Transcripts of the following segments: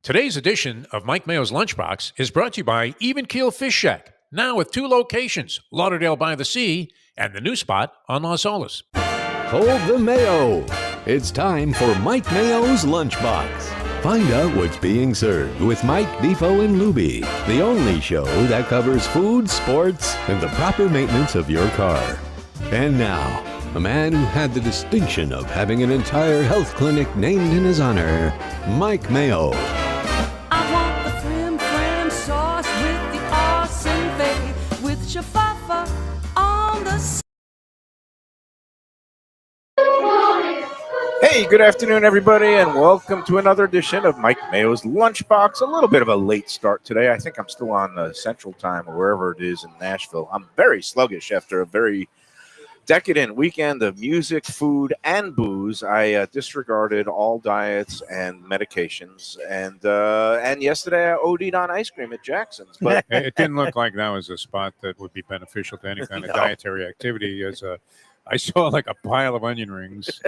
Today's edition of Mike Mayo's Lunchbox is brought to you by Keel Fish Shack, now with 2 locations, Lauderdale by the Sea and the new spot on Las Olas. Hold the Mayo. It's time for Mike Mayo's Lunchbox. Find out what's being served with Mike, Defo and Lubie, the only show that covers food, sports, and the proper maintenance of your car. And now, a man who had the distinction of having an entire health clinic named in his honor, Mike Mayo. I want the flim sauce with the awesome bay, with shafafa on the. Hey, good afternoon, everybody, and welcome to another edition of Mike Mayo's Lunchbox. A little bit of a late start today. I think I'm still on Central Time or wherever it is in Nashville. I'm very sluggish after a very decadent weekend of music, food, and booze. I disregarded all diets and medications, and yesterday I OD'd on ice cream at Jackson's. But It didn't look like that was a spot that would be beneficial to any kind of dietary activity. I saw like a pile of onion rings.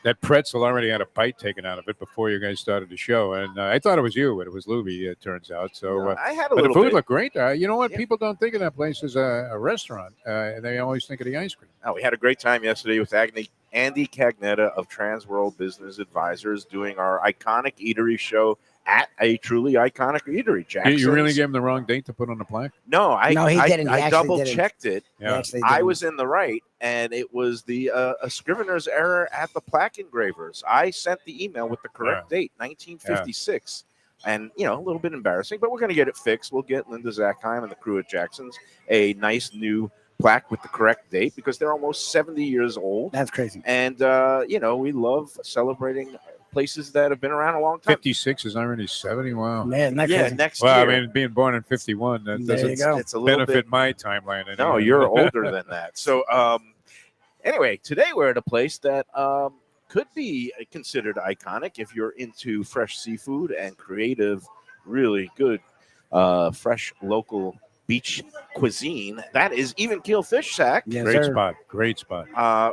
That pretzel already had a bite taken out of it before you guys started the show, and I thought it was you, but it was Lubie. It turns out. So I had a but little the food bit. looked great. You know what? Yeah. People don't think of that place as a restaurant. They always think of the ice cream. We had a great time yesterday with Andy Cagnetta of Transworld Business Advisors doing our iconic eatery show at a truly iconic eatery, Jackson's. You really gave him the wrong date to put on the plaque? No, No, he didn't. He I actually double didn't. checked it. Yeah. I was in the right, and it was the a scrivener's error at the plaque engravers. I sent the email with the correct date, 1956. And, a little bit embarrassing, but we're going to get it fixed. We'll get Linda Zackheim and the crew at Jackson's a nice new plaque with the correct date because they're almost 70 years old. That's crazy. And, we love celebrating places that have been around a long time. 56 is already 70. Wow. Man, that's Yeah, crazy. next Well, year. I mean, being born in 51, that There you doesn't go. It's a little benefit bit. my timeline. Anyway. No, you're older than that. So, anyway, today we're at a place that could be considered iconic if you're into fresh seafood and creative, really good, fresh local beach cuisine. That is Keel Fish Shack. Yes, Great sir. spot. Great spot.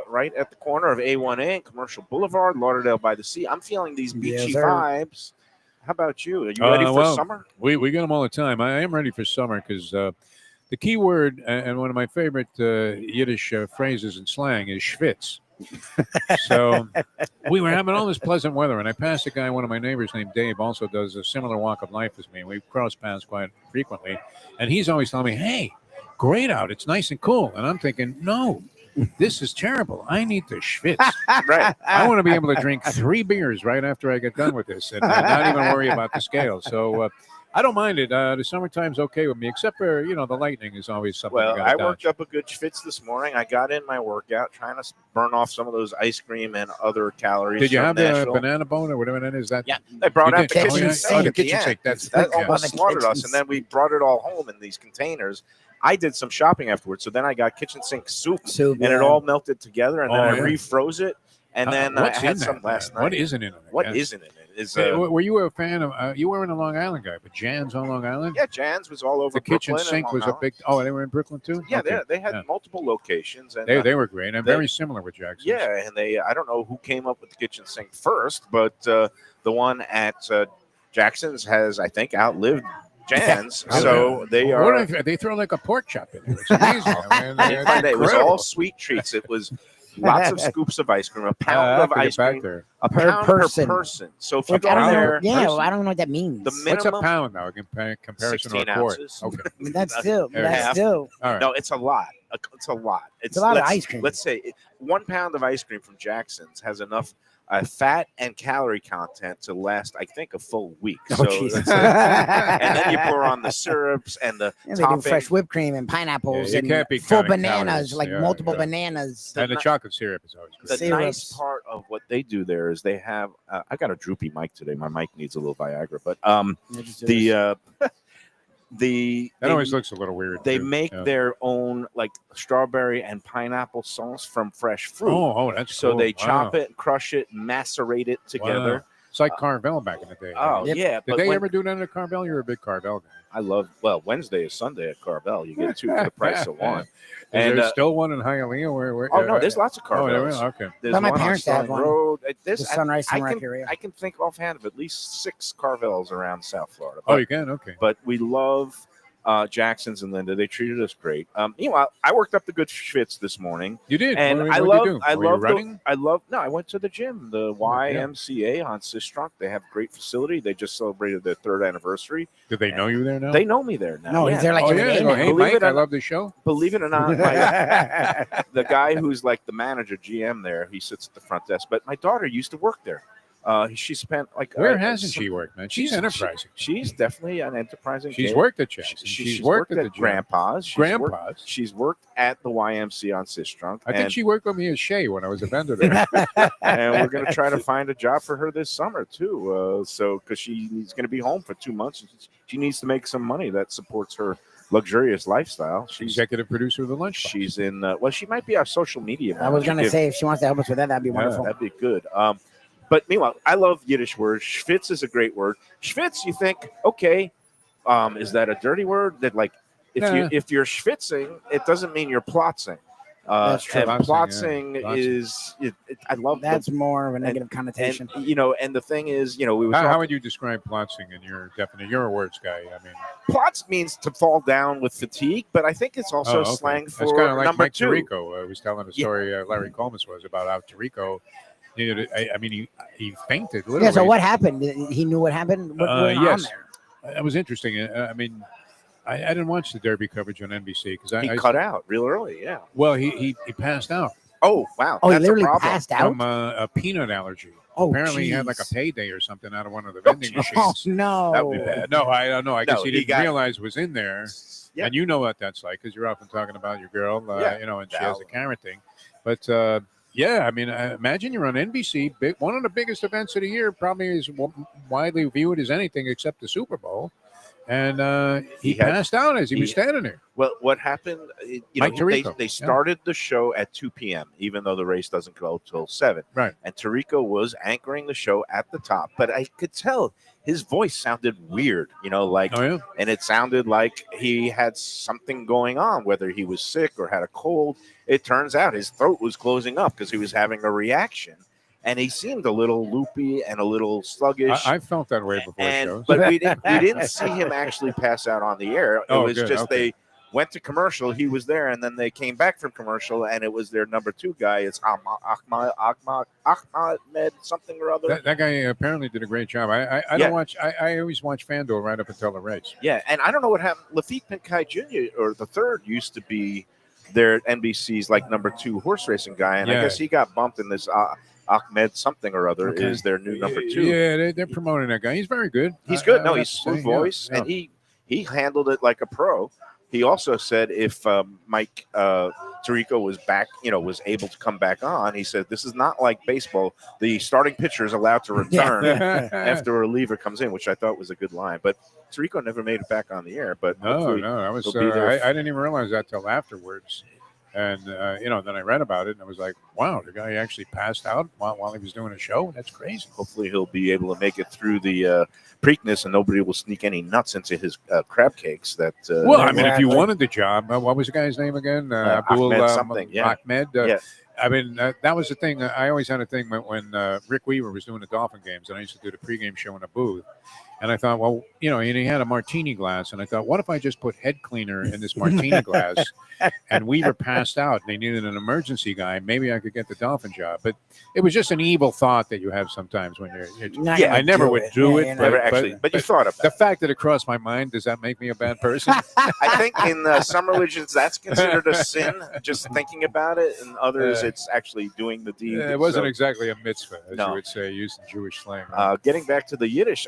Right at the corner of A1A and Commercial Boulevard, Lauderdale by the Sea. I'm feeling these beachy Yes, sir. vibes. How about you? Are you ready for summer? We get them all the time. I am ready for summer because the key word and one of my favorite Yiddish phrases and slang is schwitz. So we were having all this pleasant weather, and I passed a guy, one of my neighbors named Dave, also does a similar walk of life as me. We cross paths quite frequently, and he's always telling me, hey, great out. It's nice and cool. And I'm thinking, no, this is terrible. I need to schwitz. Right. I want to be able to drink 3 beers right after I get done with this and not even worry about the scale. So I don't mind it. The summertime's okay with me, except for, the lightning is always something. Well, you gotta I dodge. worked up a good schwitz this morning. I got in my workout trying to burn off some of those ice cream and other calories. Did you from have the Nashville. banana bone or whatever that is? That Yeah, they brought You out did? the Oh, kitchen yeah. sink. Oh, the at the kitchen end. sink. That's that yeah. almost slaughtered us, and then we brought it all home in these containers. I did some shopping afterwards, so then I got kitchen sink soup, and it all melted together, and then I refroze it, and then I What's had in some that, last man? night. What isn't in it? What Yes. isn't in it? Is Were you a fan of? You weren't a Long Island guy, but Jan's on Long Island. yeah, Jan's was all over. The kitchen Brooklyn and sink Long was a Island. big. Oh, they were in Brooklyn too. Yeah, Okay. they had multiple locations, and They were great and they- very similar with Jackson's. yeah, and I don't know who came up with the kitchen sink first, but the one at Jackson's has, I think, outlived Jan's. So they What are. if they throw like a pork chop in there? It's amazing. I mean, it's It was all incredible. sweet treats. It was lots of scoops of ice cream, a pound I have of to get ice back cream, there. a Per pound person. per person. So if you Like, go I don't know. there, Yeah, well, I don't know what that means. the What's a minimum. pound now in comparison to 16 a quart? ounces. Okay. I mean, that's still. Fair That's enough. still. All right. No, it's a lot. It's a lot. It's a lot of let's- ice cream. Let's say 1 pound of ice cream from Jackson's has enough fat and calorie content to last, I think, a full week. Oh, So Jesus. and then you pour on the syrups and the Yeah, they do topping. fresh whipped cream and pineapples Yeah, you and can't be full counting bananas, calories. like Yeah, multiple yeah. bananas. And the chocolate syrup is always The great. Syrups. nice part of what they do there is they have. I got a droopy mic today. My mic needs a little Viagra, but the That always looks a little weird. they too. make Yeah. their own like strawberry and pineapple sauce from fresh fruit. Oh, that's So cool. they chop Wow. it, crush it, macerate it together. Wow. It's like Carvel back in the day. Oh Yep. yeah, Did but they when- ever do that at Carvel? You're a big Carvel guy. I love. Well, Wednesday is Sunday at Carvel. You get two for the price of one. Is And there still one in Hialeah? Where, oh no, there's lots of Oh, there is? Carvels. Okay. There's But my one on parents have Stone one. Road. The Sunrise Summer Recreation. I can think offhand of at least 6 Carvels around South Florida. Oh, But, you can? Okay. but we love Jackson's and Linda. They treated us great. Meanwhile, I worked up the good schwitz this morning. You did. And What I did love, you do? I Were you love, running. no, I went to the gym, the YMCA on Sistrunk. They have a great facility. They just celebrated their 3rd anniversary. Did they know you there now? They know me there now. No, yeah. he's there like Oh, every yeah. day They go, now. hey, Believe Mike, it or I not- love the show. Believe it or not, the guy who's like the manager, GM there, he sits at the front desk. But my daughter used to work there. She spent like Where hasn't she worked, man? She's She's- enterprising. She's definitely an enterprising. She's kid. worked at Jackson. She's worked at the at gym. Grandpa's. Grandpa's. She's worked at the YMCA on Sistrunk. I think she worked with me as Shay when I was a vendor there. and we're going to try to find a job for her this summer too. So because she's going to be home for 2 months, she needs to make some money that supports her luxurious lifestyle. She's Executive producer of the Lunchbox. she's in. Well, she might be our social media. I was manager. gonna say if she wants to help us with that, that'd be wonderful. That'd be good. But meanwhile, I love Yiddish words. Schwitz is a great word. Schwitz, you think, okay, is that a dirty word? That like, if you're schwitzing, it doesn't mean you're plotzing. That's true. And Plotzing, plotzing yeah. is. I love That's the, more of a negative connotation. and and the thing is, we were How talking, would you describe plotzing in your definition? You're a words guy. I mean, plots means to fall down with fatigue, but I think it's also okay. slang That's for kind of like number Mike 2. Tirico. I was telling a story Larry Comas was about how Tirico. I mean, he fainted literally. Yeah. So what happened? He knew what happened. What went on yes. there? That was interesting. I mean, I didn't watch the Derby coverage on NBC because He cut out real early. Yeah. Well, he passed out Oh wow. Oh, he That's literally a problem. passed out. from a peanut allergy. Oh, Apparently, he had like a jeez. payday or something out of one of the vending Oh machines. no! That would be bad. No, I don't know. I guess No, he he didn't got- realize it was in there. Yeah. And you know what that's like because you're often talking about your girl, Yeah. and she has Val. the camera thing. But yeah, I mean, imagine you're on NBC, one of the biggest events of the year, probably is widely viewed as anything except the Super Bowl. And he He had- passed out as he was he- standing there. Well, what happened? Mike Tirico. They started the show at 2 p.m., even though the race doesn't go till 7. Right. And Tirico was anchoring the show at the top, but I could tell his voice sounded weird, like, Oh, yeah. and it sounded like he had something going on, whether he was sick or had a cold. It turns out his throat was closing up because he was having a reation. And he seemed a little loopy and a little sluggish. I felt that way before shows. But we didn't see him actually pass out on the air. It was good, just okay. they went to commercial. He was there, and then they came back from commercial, and it was their number 2 guy. It's Ahmed something or other. That guy apparently did a great job. I Yeah. don't watch. I always watch FanDuel right up until the race. Yeah, and I don't know what happened. Lafitte Pinkai Jr. or the third used to be their NBC's like number 2 horse racing guy, and I Yeah. guess he got bumped in this. Ahmed something or other Okay. is their new number 2. Yeah, they're promoting that guy. He's very good. He's good. I No, would he's have to smooth say, yeah, voice, yeah. and he handled it like a pro. He also said if Mike Tirico was back, was able to come back on, he said this is not like baseball. The starting pitcher is allowed to return after a reliever comes in, which I thought was a good line. But Tirico never made it back on the air. But No, hopefully I was. he'll be there. I didn't even realize that till afterwards. And then I read about it, and I was like, "Wow, the guy actually passed out while he was doing a show. That's crazy." Hopefully he'll be able to make it through the Preakness, and nobody will sneak any nuts into his crab cakes. That Well, I mean, if you Exactly. wanted the job, what was the guy's name again? Ahmed something, yeah. Ahmed. Yeah. I mean, that was the thing. I always had a thing when Rick Weaver was doing the Dolphin games, and I used to do the pregame show in a booth. And I thought, well, and he had a martini glass, and I thought, what if I just put head cleaner in this martini glass? And Weaver passed out, and they needed an emergency guy. Maybe I could get the Dolphin job. But it was just an evil thought that you have sometimes when you're Not Yeah, gonna I never would do Yeah, it, you're not- never actually, but you thought of the that. fact that it crossed my mind, does that make me a bad person? I think in some religions that's considered a sin, just thinking about it. In others, it's actually doing the deed. It wasn't So, exactly a mitzvah, as No. you would say, used in Jewish slang. Right? getting back to the Yiddish,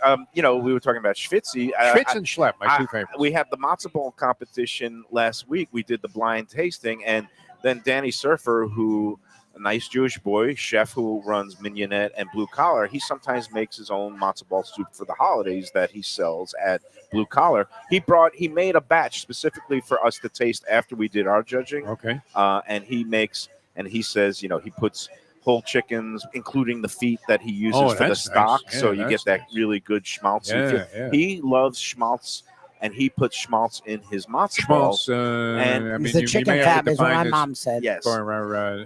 we were talking about Schwitzy. Schwitz and Schlepp, my two favorites. We had the matzo ball competition last week. We did the blind tasting, and then Danny Surfer, who a nice Jewish boy, chef who runs Mignonette and Blue Collar, he sometimes makes his own matzo ball soup for the holidays that he sells at Blue Collar. He made a batch specifically for us to taste after we did our judging, Okay. and he says, he puts whole chickens, including the feet that he uses Oh, for the that's stock. nice. Yeah, So you that's get that nice. really good schmaltzy feel. Yeah. He loves schmaltz, and he puts schmaltz in his matzo balls. Schmaltz. And I mean, It's the you chicken may have fat to is what define my this mom said. Yes. for our,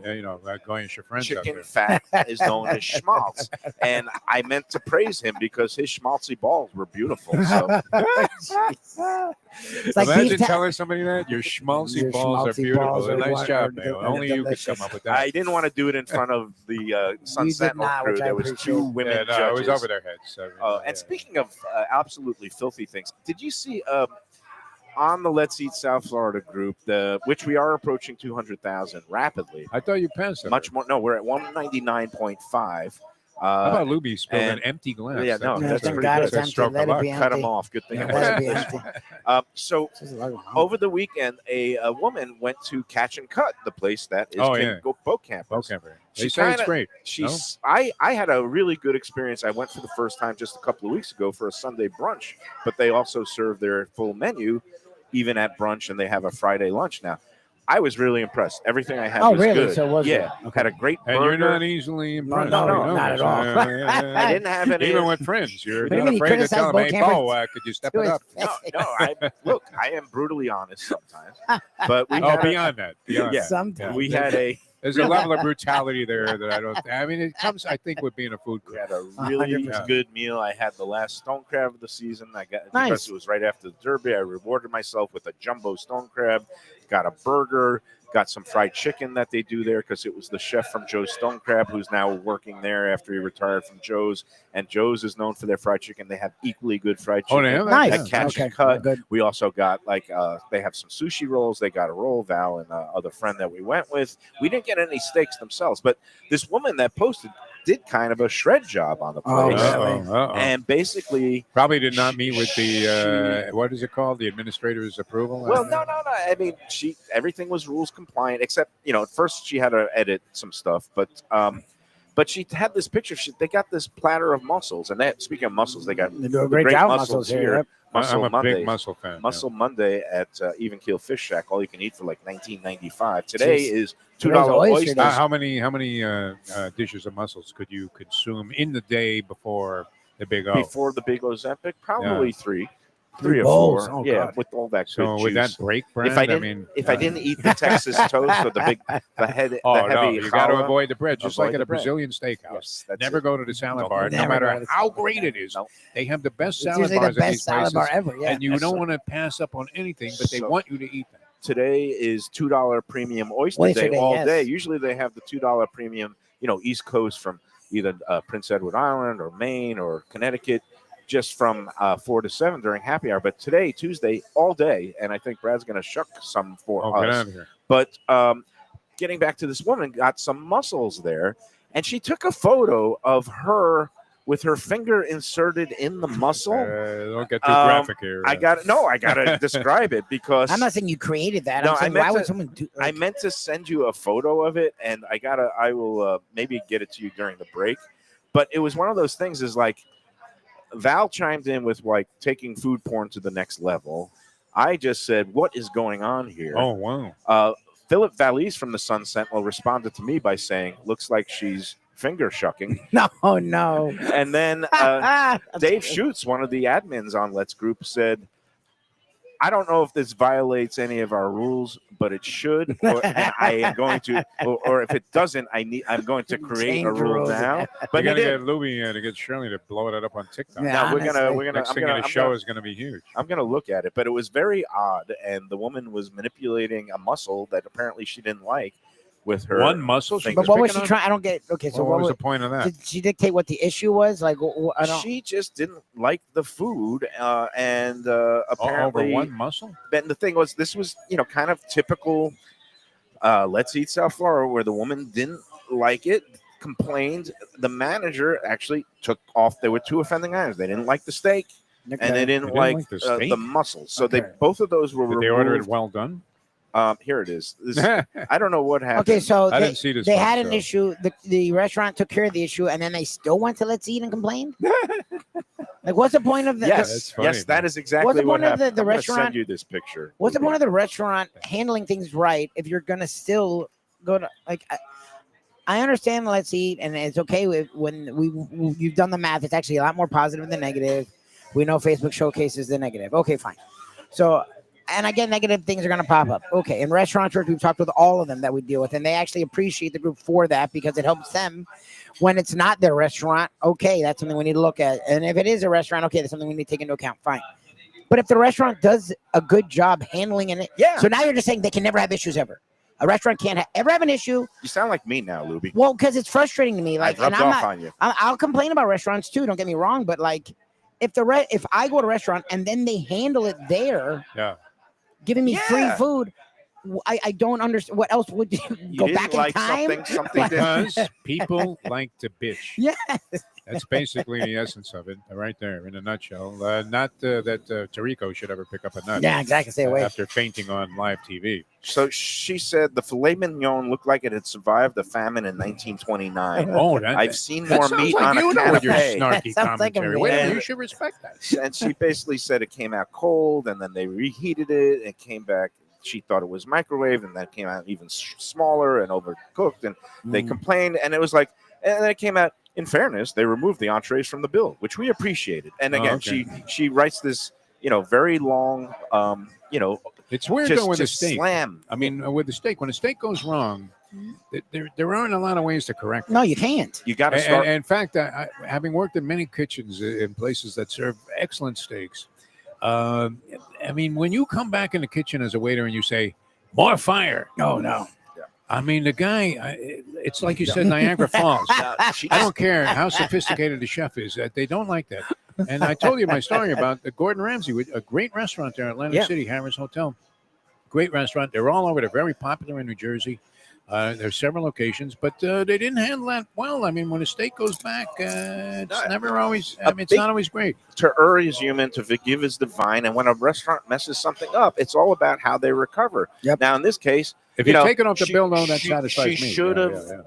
going to friends out Chicken there. fat is known as schmaltz. And I meant to praise him because his schmaltzy balls were beautiful. So It's like Imagine beef ta- telling somebody that your schmaltzy Your balls are schmaltzy beautiful. balls are Nice what- job, are Mayo. the- Only you could delicious. come up with that. I didn't want to do it in front of the Sun You did Sentinel not, crew. which I There was appreciate. two women yeah, no, judges. it was over their heads. So, And yeah. speaking of absolutely filthy things, did you see on the Let's Eat South Florida group, which we are approaching 200,000 rapidly? I thought you passed it. Much more. No, we're at 199.5. How about Lubie spilled an and- empty glass? yeah, no, Yeah, that's thank pretty God good. it's That's a empty. stroke Let of it luck. be Cut them empty. off. Good thing. Yeah, it let it wasn't be this. empty. So This is like- over the weekend, a woman went to Catch and Cut, the place that is Oh, King yeah. Boat Camp. Okay, She they say it's kinda- great. She's. I had a really good experience. I went for the first time just a couple of weeks ago for a Sunday brunch, but they also serve their full menu, even at brunch, and they have a Friday lunch now. I was really impressed. Everything I had Oh, was really? good. So it was yeah, good. Okay. had a great And burger. you're not easily impressed. no, we no, know not this. at all. I didn't have any. Even with friends, you're What do you not mean, you afraid to criticize tell them, boat hey, campers? Bo, could you step To it his up? face. Look, I am brutally honest sometimes, but we Oh, had, beyond that. Beyond Yeah. that. Sometimes. we had a There's a level of brutality there that I don't. I mean, it comes, I think, with being a food we critic. had a really 100%. good meal. I had the last stone crab of the season. I got Nice. because it was right after the Derby. I rewarded myself with a jumbo stone crab. Got a burger. Got some fried chicken that they do there because it was the chef from Joe's Stone Crab who's now working there after he retired from Joe's. And Joe's is known for their fried chicken. They have equally good fried Oh, chicken. they have that? Nice. At Catch Okay. and Cut. Good. We also got they have some sushi rolls. They got a roll. Val and other friend that we went with. We didn't get any steaks themselves, but this woman that posted did kind of a shred job on the Oh, place. really? And basically, Probably did not meet with the what is it called? The administrator's approval. well, no. I mean, everything was rules compliant, except at first she had to edit some stuff, but she had this picture. They got this platter of mussels, and speaking of mussels, they got They do a great job, mussels here. Yep. Mussel I'm a Mondays. big mussel fan. Mussel Monday at Even Keel Fish Shack, all you can eat for like $19.95. Today Jeez. is Today's $2 oyster oysters. day. How many dishes of mussels could you consume in the day before the big O? Before the big Ozempic, probably three or bowls. four. Oh, yeah, God. with all that good So would that juice. break, Brad? If I didn't, mean, if I didn't eat the Texas toast or the heavy no, you got to challah, avoid the bread, just Avoid like at the a bread. Brazilian steakhouse. Yes, that's Never it. go to the salad Don't bar, no never go matter to the how salad great it is. No. They have the best It's salad usually the bars at these best salad places, bar ever. Yeah. and you don't want to pass up on anything, but they So- want you to eat them. Today is $2 premium oyster Oyster day day, all yes. day. Usually they have the $2 premium, East Coast from either Prince Edward Island or Maine or Connecticut, just from 4 to 7 during happy hour. But today, Tuesday, all day, and I think Brad's going to shuck some for Oh, get us. out of here. But getting back to this woman, got some mussels there, and she took a photo of her with her finger inserted in the mussel. Don't get too Um, graphic here. I got to describe it because I'm not saying you created that. No, I'm I saying meant why would to- someone do? I meant to send you a photo of it, and I will maybe get it to you during the break. But it was one of those things. Is like Val chimed in with like taking food porn to the next level. I just said, "What is going on here?" Oh, wow. Philip Valise from the Sun Sentinel responded to me by saying, "Looks like she's finger shucking." No, no. And then That's Dave good. Schutz, one of the admins on Let's Group, said, "I don't know if this violates any of our rules, but it should. Or, and I am going to, or if it doesn't, I'm going to create Change a the rule rules. now." But But you he got to did. get Lubie to get Shirley to blow it up on TikTok. Yeah. No, we're honestly. gonna. Next I'm thing in gonna, the I'm show gonna, is going to be huge. I'm gonna look at it, but it was very odd, and the woman was manipulating a muscle that apparently she didn't like with her One muscle? She fingers. But what was picking she on? trying? I don't get. Okay, so What was the point of that? did she dictate what the issue was? Like, I don't. She just didn't like the food, and Over apparently, one muscle? and the thing was, this was kind of typical. Let's Eat South Florida, where the woman didn't like it, complained. The manager actually took off. There were two offending items. They didn't like the steak, and they Okay. didn't They didn't like like the steak? the mussels. So Okay. both of those were Did they removed. order it well done? Here it is. This, I I don't know what happened. Okay, so didn't see this they one, had an so- issue. The restaurant took care of the issue, and then they still went to Let's Eat and complained. Like, what's the point of the? Yes, That's funny, yes, that is exactly What's the what point of the happened. I'm gonna restaurant- send you this picture. What's the point of the restaurant handling things right if you're gonna still go to like? I understand. Let's eat, and it's okay when you've done the math. It's actually a lot more positive than negative. We know Facebook showcases the negative. Okay, fine. So, and again, negative things are going to pop up. Okay, in restaurants, we've talked with all of them that we deal with, and they actually appreciate the group for that because it helps them when it's not their restaurant. Okay, that's something we need to look at. And if it is a restaurant, okay, that's something we need to take into account. Fine. But if the restaurant does a good job handling it, Yeah. so now you're just saying they can never have issues ever. A restaurant can't ever have an issue. You sound like me now, Lubie. Well, because it's frustrating to me. Like, I've rubbed and I'm off not, on you. I'll complain about restaurants too. Don't get me wrong, but like, if I go to a restaurant and then they handle it there, Yeah. giving me free Yeah. food, I don't understand. What else would you go didn't back in like time? something didn't. Because people like to bitch. Yeah. That's basically the essence of it, right there in a nutshell. Not that Tarico should ever pick up a nut Yeah, exactly. Stay away. after fainting on live TV. So she said the filet mignon looked like it had survived the famine in 1929. Oh, that, I've seen that more sounds meat like on a you know with your canapé. snarky Sounds like a commentary. Wait, man. you should respect that. And she basically said it came out cold, and then they reheated it, and came back. She thought it was microwave, and that came out even smaller and overcooked. And they complained, and it was like, and then it came out. In fairness, they removed the entrees from the bill, which we appreciated. And again, okay. she writes this, very long, It's weird just, though with the just steak. slam. I mean, with the steak, when a steak goes wrong, there aren't a lot of ways to correct it. No, you can't. You got to And, start. in fact, having worked in many kitchens in places that serve excellent steaks, I mean, when you come back in the kitchen as a waiter and you say, "More fire," Oh no. I mean, the guy, it's like you said, Niagara Falls. I don't care how sophisticated the chef is. They don't like that. And I told you my story about Gordon Ramsay, a great restaurant there in Atlantic City, Harris Hotel. Great restaurant. They're all over. They're very popular in New Jersey. There's several locations, but they didn't handle that well. I mean, when a steak goes back, it's never always, it's not always great. To err is human, to forgive is divine. And when a restaurant messes something up, it's all about how they recover. Yep. Now, in this case, If you take it off the bill, though, that satisfies she me. should have,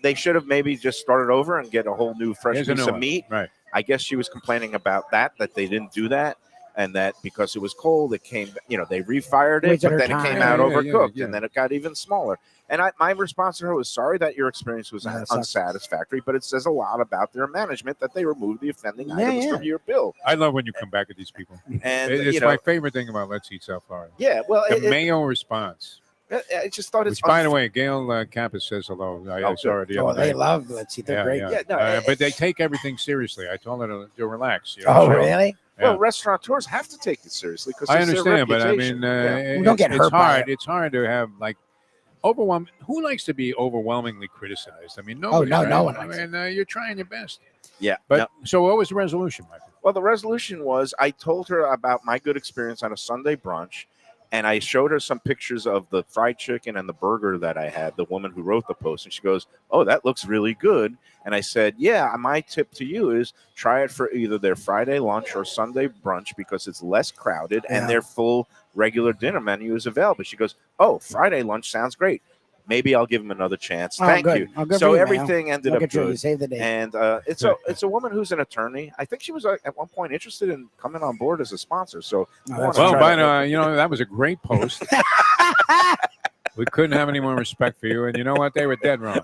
they should have maybe just started over and get a whole new fresh Here's a piece new of one. meat. Right. I guess she was complaining about that they didn't do that. And that because it was cold, it came, they refired it, Wasted but her then it time. came out Yeah, overcooked, yeah. and then it got even smaller. And my response to her was, sorry that your experience was Yeah, that sucks. unsatisfactory, but it says a lot about their management that they removed the offending items from your bill. I love when you come back at these people. And, It's my favorite thing about Let's Eat South Florida. yeah, well, The Mayo response. I just thought it's Which, by the way, Gail Campos says hello. I saw her the Oh, other they day. love. Let's see. They're great. Yeah, no, But they take everything seriously. I told her to relax. Oh, so, really? yeah. well, restaurateurs have to take it seriously because I understand, but I mean, We don't get it's hurt by hard. it. It's hard to have like overwhelming. Who likes to be overwhelmingly criticized? I mean, nobody. no, right? no one I likes mean, you're trying your best. yeah. But no. so, what was the resolution, Michael? Well, the resolution was I told her about my good experience on a Sunday brunch, and I showed her some pictures of the fried chicken and the burger that I had, the woman who wrote the post, and she goes, "Oh, that looks really good." And I said, "Yeah, my tip to you is try it for either their Friday lunch or Sunday brunch because it's less crowded Yeah. and their full regular dinner menu is available." She goes, "Oh, Friday lunch sounds great. Maybe I'll give him another chance. Oh, Thank good. you." Oh, good So for you, everything ended Look up at you. You good. saved the day. And it's a woman who's an attorney. I think she was at one point interested in coming on board as a sponsor. So Oh, I that's wanna Well, try by to- the that was a great post. We couldn't have any more respect for you, and you know what? They were dead wrong.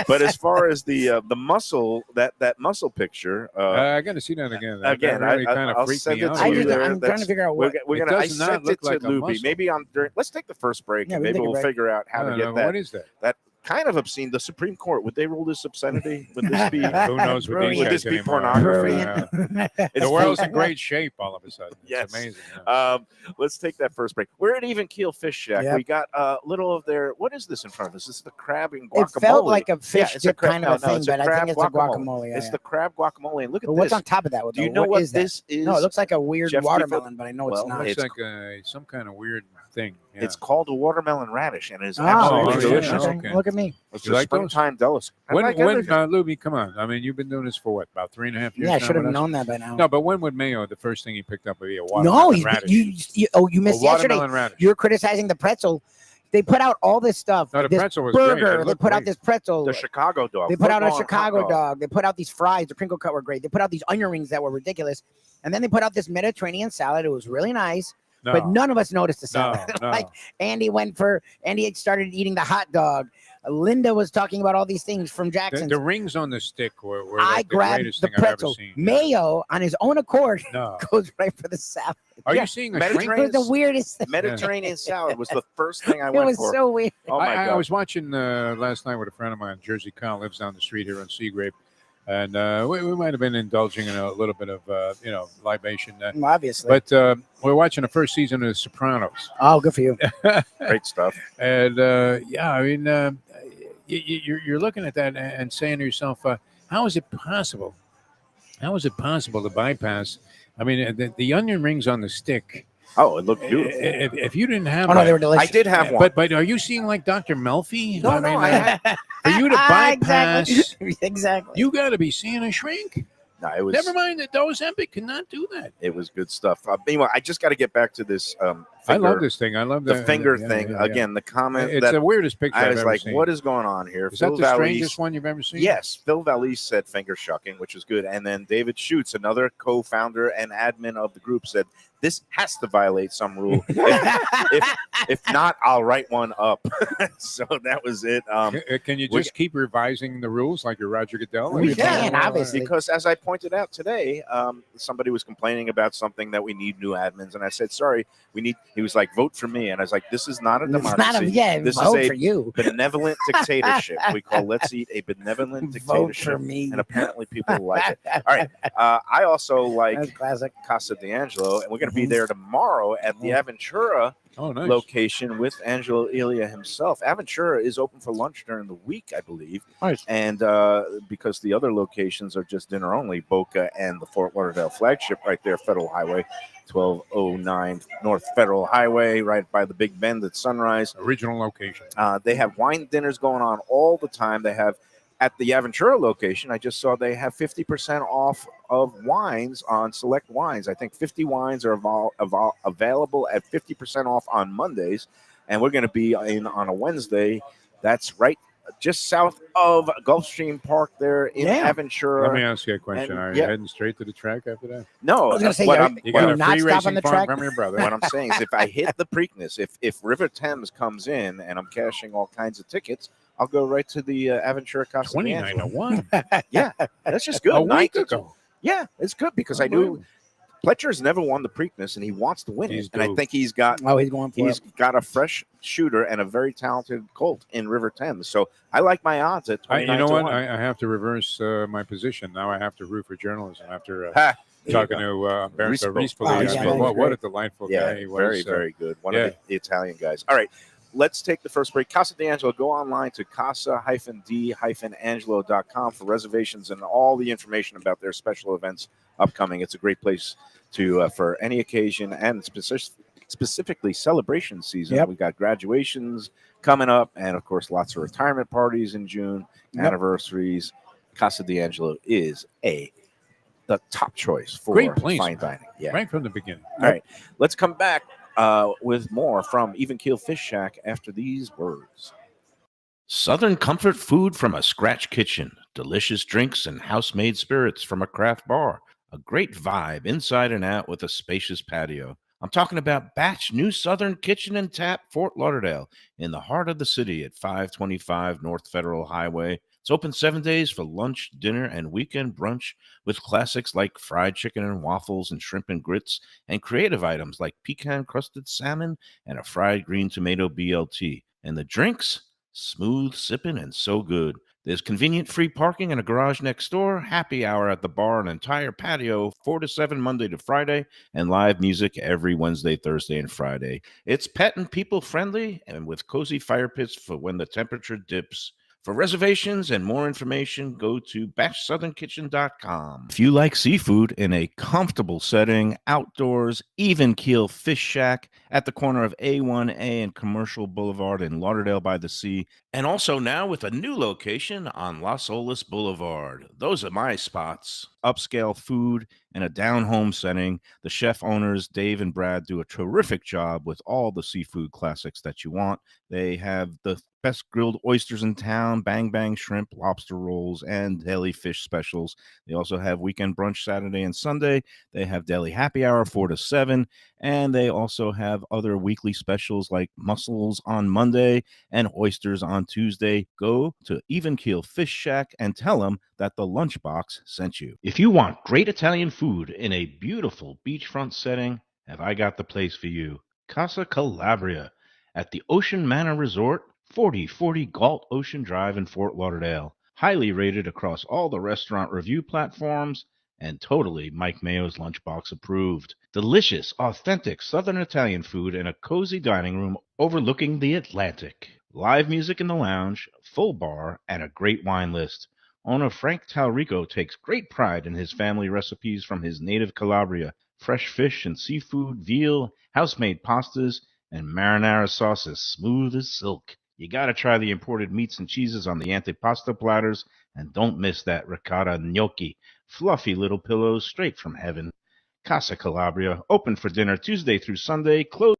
but as far as the muscle, that muscle picture, I got to see that again. That again, really I- kind of I'll freaked send me it out. to I you just, there. I'm trying to That's- figure out we're, what. we're It gonna. I does not sent look it to like a Lubie. muscle. Maybe let's take the first break, Yeah, and we maybe take a we'll break. figure out how I to don't get know, that. what is that? That kind of obscene. The Supreme Court, would they rule this obscenity? Would this be? Who knows what these Would guys this be anymore. pornography? Brilliant. It's The world's in great shape all of a sudden. It's Yes. amazing. Yeah. Let's take that first break. We're at Even Keel Fish Shack. Yep. We got a little of their. What is this in front of us? This is the crab and guacamole. It felt like a fish it's a dip crab- kind of a no, thing, it's a but I crab think it's a guacamole. It's Yeah. the crab guacamole. And look at But this. what's on top of that? Do you know what this is? No, it looks like a weird Jeff, watermelon, but I know well, it's not. Looks it's- like some kind of weird thing. Yeah. It's called a watermelon radish, and it's Oh, absolutely yeah, delicious. okay. Look at me. It's You a like those? springtime delicacy. I when, like when everything. Lubie, come on. I mean, you've been doing this for what, about 3.5 years? Yeah, I now should have with us? known that by now. No, but when would Mayo, the first thing he picked up would be a No, watermelon radish? you missed a yesterday. watermelon radish. You're criticizing the pretzel. They put out all this stuff. No, the this pretzel was great. It burger. They looked put out great. this pretzel. the Chicago dog. They put out a Footlong hot Chicago dog. They put out these fries. The crinkle cut were great. They put out these onion rings that were ridiculous. And then they put out this Mediterranean salad. It was really nice. No, But none of us noticed the no, salad. no. Like Andy had started eating the hot dog. Linda was talking about all these things from The, Jackson's. the rings on the stick were I like the grabbed greatest the thing I've ever pretzel. seen. Mayo, on his own accord, No. goes right for the salad. Are Yeah, you seeing a Mediterranean- shrink? It was the weirdest thing. Mediterranean salad was the first thing I It went was for. so weird. Oh my I god! was watching last night with a friend of mine, Jersey Kyle, lives down the street here on Seagrape, and we might have been indulging in a little bit of libation. Obviously. But we're watching the first season of The Sopranos, Oh, good for you. Great stuff. and yeah, I mean, you're looking at that and saying to yourself, how is it possible? How is it possible to bypass? I mean, the onion rings on the stick. Oh, it looked beautiful. If you didn't have Oh no, that, they were I delicious. did have one. but are you seeing like Dr. Melfi? No, I no, mean, I had. for you to bypass, exactly. exactly. you got to be seeing a shrink. No, it was. Never mind that Ozempic cannot do that. It was good stuff. Anyway, I just got to get back to this. I love this thing. I love The that- finger yeah, thing yeah, yeah. again. The comment It's that the weirdest picture I I've was ever like, seen. "What is going on here?" Is that the strangest one you've ever seen? Yes, Phil Valise said finger shucking, which was good, and then David Schutz, another co-founder and admin of the group, said this has to violate some rule. If not, I'll write one up. So that was it. Can you we- just keep revising the rules like you're Roger Goodell? We Like, can, obviously. Because as I pointed out today, somebody was complaining about something that we need new admins, and I said, "Sorry, we need." He was like, "Vote for me," and I was like, "This is not a It's democracy. not a, yeah, this vote is for a you. benevolent dictatorship. We call Let's Eat a benevolent Vote dictatorship." for me. And apparently people like it. All right. I also like That's classic. Casa d'Angelo, and we're going to be there tomorrow at the Aventura Oh, nice. location with Angelo Ilia himself. Aventura is open for lunch during the week, I believe. Nice. And because the other locations are just dinner only, Boca and the Fort Lauderdale flagship right there, Federal Highway 1209 North Federal Highway, right by the Big Bend at Sunrise. Original location. They have wine dinners going on all the time. They have at the Aventura location, I just saw they have 50% off of wines on select wines. I think 50 wines are available at 50% off on Mondays. And we're going to be in on a Wednesday. That's right just south of Gulfstream Park there in Yeah. Aventura. Let me ask you a question. and- Are yeah. you heading straight to the track after that? No, I was gonna say, what yeah, I'm, You what got I'm- a not free stop on racing the farm track? from your brother. what I'm saying is if I hit the Preakness, if River Thames comes in and I'm cashing all kinds of tickets, I'll go right to the Aventura Casa 29 to d'Angelo. 1. Yeah, that's just good. A week 9 to 2. ago. Yeah, it's good because I knew Pletcher's never won the Preakness and he wants to win He's it. And I due. think he's got Oh, he's going for he's it. got a fresh shooter and a very talented colt in River Thames. So I like my odds at 29 You know to what? 1. I have to reverse my position. Now I have to root for journalism after Ha, there you talking go. to Berto Rispoli. Rispoli. Oh, I yeah, mean, that was what a great. delightful Yeah, guy he was. very, very good. One yeah. of the Italian guys. All right, let's take the first break. Casa d'Angelo, go online to casa-d-angelo.com for reservations and all the information about their special events upcoming. It's a great place to for any occasion and specifically celebration season. Yep. We've got graduations coming up and, of course, lots of retirement parties in June, Yep. anniversaries. Casa d'Angelo is the top choice for Great place, fine man. dining. Yeah. Right from the beginning. All right, let's come back with more from Even Keel Fish Shack after these words. Southern comfort food from a scratch kitchen, delicious drinks and house-made spirits from a craft bar, a great vibe inside and out with a spacious patio. I'm talking about Batch New Southern Kitchen and Tap, Fort Lauderdale, in the heart of the city at 525 North Federal Highway. It's open 7 days for lunch, dinner, and weekend brunch with classics like fried chicken and waffles and shrimp and grits, and creative items like pecan-crusted salmon and a fried green tomato BLT. And the drinks? Smooth sipping and so good. There's convenient free parking and a garage next door, happy hour at the bar, an entire patio, 4 to 7 Monday to Friday, and live music every Wednesday, Thursday, and Friday. It's pet and people friendly and with cozy fire pits for when the temperature dips. For reservations and more information, go to batchsouthernkitchen.com. If you like seafood in a comfortable setting, outdoors, Even Keel Fish Shack at the corner of A1A and Commercial Boulevard in Lauderdale by the Sea, and also now with a new location on Las Olas Boulevard. Those are my spots. upscale food in a down-home setting. The chef owners, Dave and Brad, do a terrific job with all the seafood classics that you want. They have the best grilled oysters in town, bang bang shrimp, lobster rolls, and deli fish specials. They also have weekend brunch Saturday and Sunday. They have deli happy hour 4 to 7, and they also have other weekly specials like mussels on Monday and oysters on Tuesday. Go to Even Keel Fish Shack and tell them that the Lunchbox sent you. If you want great Italian food in a beautiful beachfront setting, have I got the place for you. Casa Calabria at the Ocean Manor Resort, 4040 Galt Ocean Drive in Fort Lauderdale. Highly rated across all the restaurant review platforms and totally Mike Mayo's Lunchbox approved. Delicious, authentic Southern Italian food in a cozy dining room overlooking the Atlantic. Live music in the lounge, full bar, and a great wine list. Owner Frank Talrico takes great pride in his family recipes from his native Calabria. Fresh fish and seafood, veal, house-made pastas, and marinara sauces smooth as silk. You gotta try the imported meats and cheeses on the antipasta platters, and don't miss that ricotta gnocchi, fluffy little pillows straight from heaven. Casa Calabria, open for dinner Tuesday through Sunday, closed.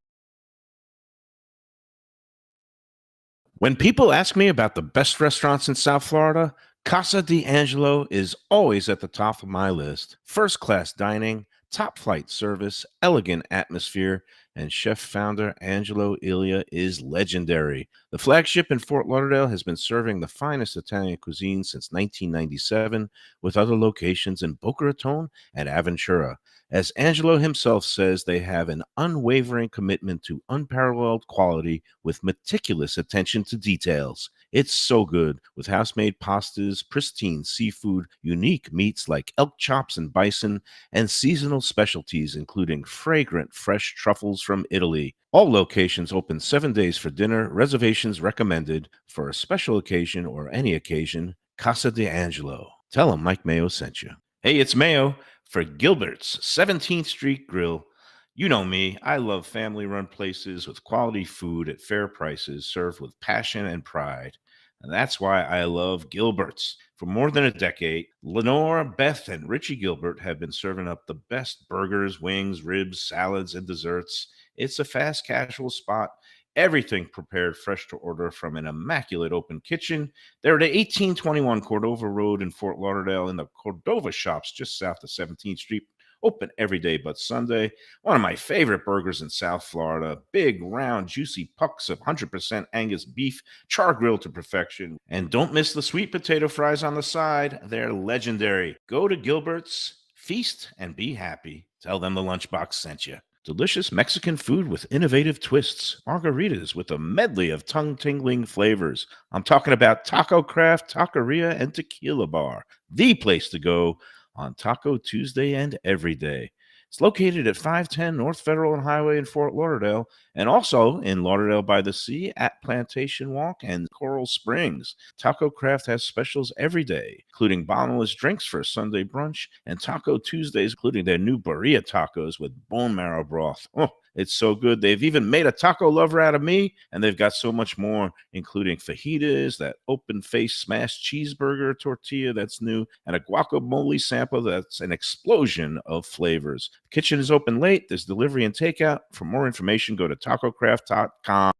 When people ask me about the best restaurants in South Florida, Casa D'Angelo is always at the top of my list. First-class dining, top-flight service, elegant atmosphere, and chef-founder Angelo Ilia is legendary. The flagship in Fort Lauderdale has been serving the finest Italian cuisine since 1997, with other locations in Boca Raton and Aventura. As Angelo himself says, they have an unwavering commitment to unparalleled quality with meticulous attention to details. It's so good, with house-made pastas, pristine seafood, unique meats like elk chops and bison, and seasonal specialties including fragrant fresh truffles from Italy. All locations open 7 days for dinner. Reservations recommended. For a special occasion or any occasion, Casa D'Angelo. Tell them Mike Mayo sent you. Hey, it's Mayo for Gilbert's 17th Street Grill. You know me, I love family-run places with quality food at fair prices served with passion and pride. And that's why I love Gilbert's. For more than a decade, Lenore, Beth, and Richie Gilbert have been serving up the best burgers, wings, ribs, salads, and desserts. It's a fast casual spot. Everything prepared fresh to order from an immaculate open kitchen. They're at 1821 Cordova Road in Fort Lauderdale in the Cordova Shops just south of 17th Street. Open every day but Sunday. One of my favorite burgers in South Florida. Big, round, juicy pucks of 100% Angus beef, char grilled to perfection. And don't miss the sweet potato fries on the side. They're legendary. Go to Gilbert's, feast, and be happy. Tell them the Lunchbox sent you. Delicious Mexican food with innovative twists. Margaritas with a medley of tongue-tingling flavors. I'm talking about Taco Craft, Taqueria, and Tequila Bar. The place to go on Taco Tuesday and every day. It's located at 510 North Federal and Highway in Fort Lauderdale, and also in Lauderdale by the Sea at Plantation Walk and Coral Springs. Taco Craft has specials every day, including bottomless drinks for a Sunday brunch, and Taco Tuesdays, including their new birria tacos with bone marrow broth. Oh, it's so good. They've even made a taco lover out of me, and they've got so much more, including fajitas, that open-faced smashed cheeseburger tortilla that's new, and a guacamole sample that's an explosion of flavors. The kitchen is open late. There's delivery and takeout. For more information, go to tacocraft.com.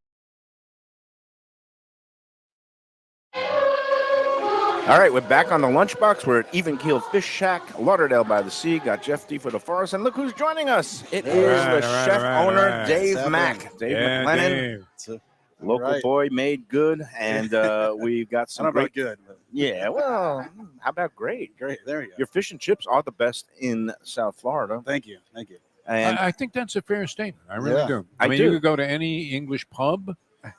All right, we're back on the Lunchbox. We're at Even Keel Fish Shack, Lauderdale by the Sea. Got Jeff Defo DeForest, and look who's joining us. It is the chef owner, Dave Mack. Dave McLennan, Dave. local boy, made good, and we've got some I don't know great. about good. But Yeah, well, how about great? great. There you go. Your fish and chips are the best in South Florida. Thank you. Thank you. And I think that's a fair statement. I really Yeah, do. I mean, do. you could go to any English pub,